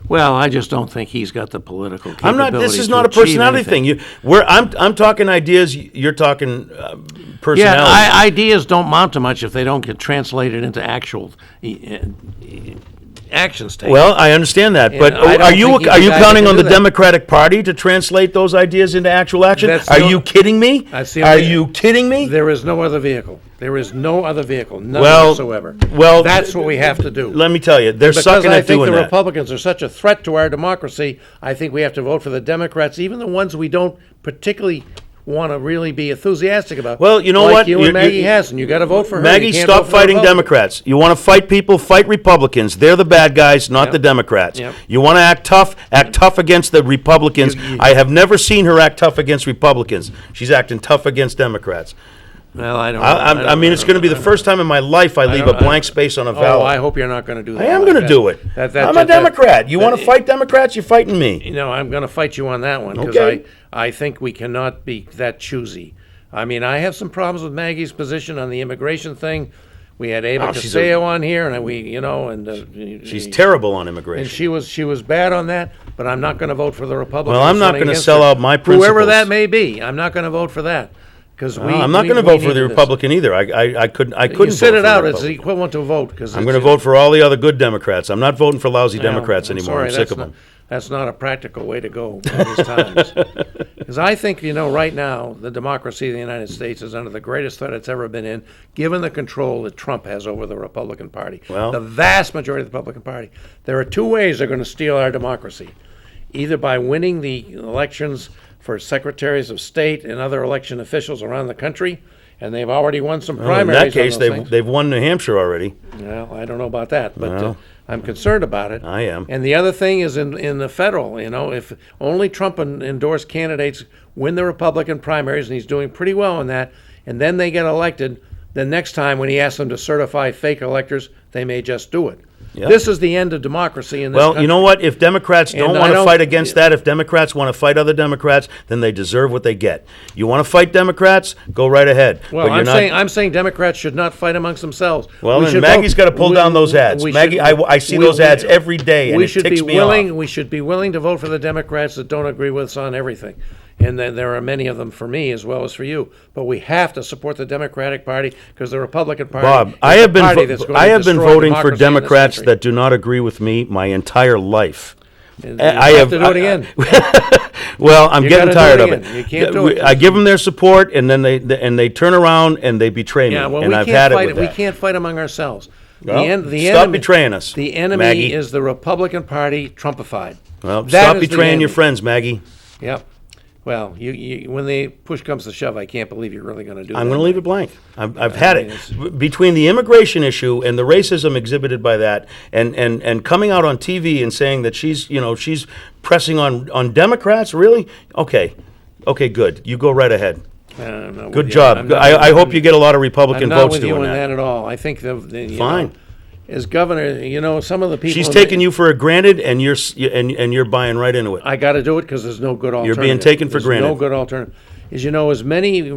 Well, I just don't think he's got the political capability. This is not a personality thing. I'm talking ideas. You're talking personality. Yeah, ideas don't amount to much if they don't get translated into actual actions taken. Well, I understand that, but are you counting on the Democratic Party to translate those ideas into actual action? Are you kidding me? Are you kidding me? There is no other vehicle. There is no other vehicle, none whatsoever. Well, that's what we have to do. Let me tell you, they're sucking at doing that. Because I think the Republicans are such a threat to our democracy, I think we have to vote for the Democrats, even the ones we don't particularly want to really be enthusiastic about. Well, you know what? You and Maggie Hassan, you got to vote for her. Maggie, stop fighting Democrats. You want to fight people, fight Republicans. They're the bad guys, not the Democrats. Yep. You want to act tough against the Republicans. I have never seen her act tough against Republicans. She's acting tough against Democrats. Well, I don't. I mean, it's going to be the first time in my life I leave a blank space on a ballot. Oh, I hope you're not going to do that. I am going to do it. I'm a Democrat. You want to fight Democrats? You're fighting me. I'm going to fight you on that one because I think we cannot be that choosy. I mean, I have some problems with Maggie's position on the immigration thing, We had Ava Oh, Castillo on here, and She's terrible on and immigration. she was bad on that. But I'm not going to vote for the Republicans. Well, I'm not running going to against sell her, out my whoever principles. that may be. I'm not going to vote for that because I'm not going to vote for the Republican either. I couldn't. You sit vote it for out. the It's the Republican. equivalent to a vote because I'm going to vote for all the other good Democrats. I'm not voting for lousy Democrats I'm anymore. sorry, I'm sick of them. That's not a practical way to go in these times. Because I think, right now, the democracy of the United States is under the greatest threat it's ever been in, given the control that Trump has over the Republican Party. Well- the vast majority of the Republican Party. There are two ways they're going to steal our democracy. Either by winning the elections for secretaries of state and other election officials around the country, and they've already won some Well, primaries. in that case, on those things. they've won New Hampshire already. Well, I don't know about that, but Well. I'm concerned about it. I am. And the other thing is in the federal, if only Trump endorsed candidates win the Republican primaries, and he's doing pretty well in that, and then they get elected, the next time when he asks them to certify fake electors, they may just do it. Yep. This is the end of democracy in this Well, country. you know what? If Democrats don't And I want to don't- fight against that, if Democrats want to fight other Democrats, then they deserve what they get. You want to fight Democrats? Go right ahead. Well, But you're I'm saying Democrats should not fight amongst themselves. Well, We then should Maggie's vote- got to pull we- down those ads. we Maggie, should- I see we- those we- ads every day, and we it should ticks be me willing. off. We should be willing to vote for the Democrats that don't agree with us on everything, and there are many of them for me as well as for you. But we have to support the Democratic Party because the Republican Party. Bob, is I the have been party that's going I to have been destroy voting for democracy in this Democrats country. that do not agree with me my entire life. And you have to do it again. Well, I'm You getting gotta do tired it of again. it. You can't do it. I give them their support, and then they turn around and they betray me. Yeah, well, and we I've can't had fight. it with We that. can't fight among ourselves. Well, the stop betraying us, The enemy Maggie. is the Republican Party Trumpified. Well, That stop is the betraying your enemy. friends, Maggie. Yep. Well, you when the push comes to shove, I can't believe you're really going to do that. I'm going to leave it blank. I've had mean, it. Between the immigration issue and the racism exhibited by that, and coming out on TV and saying that she's pressing on Democrats, really? Okay, good. You go right ahead. I'm not with Good you. job. I'm not- I hope you get a lot of Republican I'm not votes with you doing on that. that at all. I think you Fine. know, as governor, some of the people. She's taking you for granted, and you're buying right into it. I got to do it because there's no good alternative. being taken for There's granted. No good alternative. As you know, as many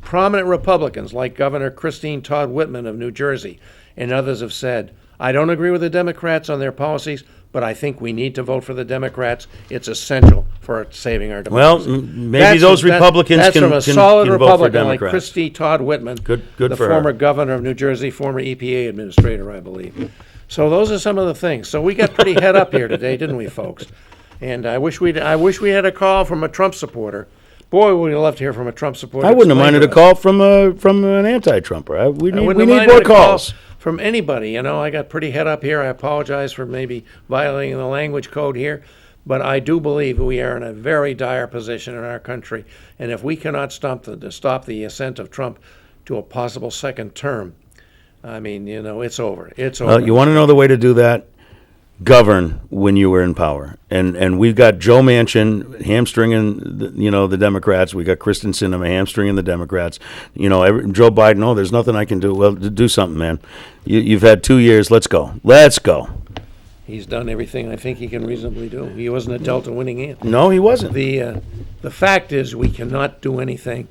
prominent Republicans like Governor Christine Todd Whitman of New Jersey and others have said, I don't agree with the Democrats on their policies, but I think we need to vote for the Democrats. It's essential for saving our Well, democracy. maybe those Republicans that's can from a can solid can vote for Republican like Democrats. Christy Todd Whitman, Good the for her. former governor of New Jersey, former EPA administrator, I believe. So those are some of the things. So we got pretty head up here today, didn't we, folks? And I wish we had a call from a Trump supporter. Boy, would we love to hear from a Trump supporter. I wouldn't have explain minded to a us. call from an anti-Trumper. We I need wouldn't have more minded a call calls. from anybody. I got pretty head up here. I apologize for maybe violating the language code here, but I do believe we are in a very dire position in our country. And if we cannot stop the ascent of Trump to a possible second term, I mean, it's over. It's over. Well, you want to know the way to do that? Govern when you were in power, and we've got Joe Manchin hamstringing the Democrats. We got Kristen Sinema hamstringing the Democrats. Joe Biden. Oh, there's nothing I can do. Well, do something, man. You've had 2 years. Let's go. He's done everything I think he can reasonably do. He wasn't a Delta winning ant. No, he wasn't. The fact is, we cannot do anything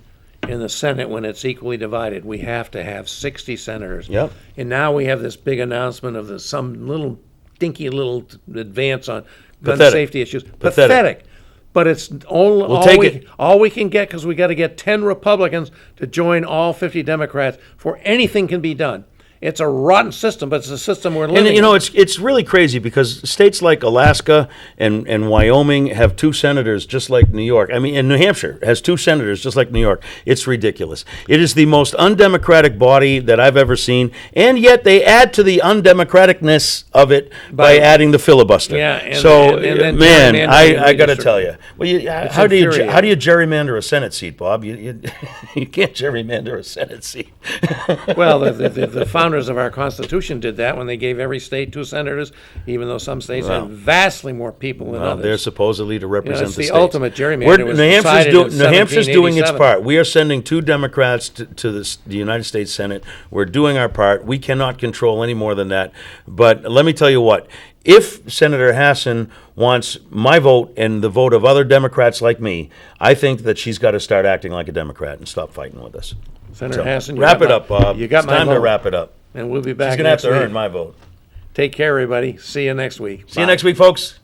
in the Senate when it's equally divided. We have to have 60 senators. Yep. And now we have this big announcement of some little dinky little advance on gun Pathetic. safety issues. Pathetic. But it's all, We'll all, take we, it. all we can get, because we got to get 10 Republicans to join all 50 Democrats for anything can be done. It's a rotten system, but it's a system we're living in. And it's really crazy because states like Alaska and Wyoming have 2 senators just like New York. I mean, and New Hampshire has 2 senators just like New York. It's ridiculous. It is the most undemocratic body that I've ever seen, and yet they add to the undemocraticness of it by adding the filibuster. Yeah, and then man, gerrymandering I got to redistricting. tell you, well, how do you infuriating. gerrymander a Senate seat, Bob? You can't gerrymander a Senate seat. Well, the founders of our Constitution did that when they gave every state 2 senators, even though some states Wow. had vastly more people than Well, others. they're supposedly to represent it's the the states. ultimate gerrymander was New decided in Hampshire's doing its 1787. part. We are sending 2 Democrats to the United States Senate. We're doing our part. We cannot control any more than that. But let me tell you what. If Senator Hassan wants my vote and the vote of other Democrats like me, I think that she's got to start acting like a Democrat and stop fighting with us. Senator So, Hassan, wrap it up, Bob. You got It's my time to vote. wrap it up. And we'll be back She's going to have next to week. earn my vote. Take care, everybody. See you next week. See you next week, folks.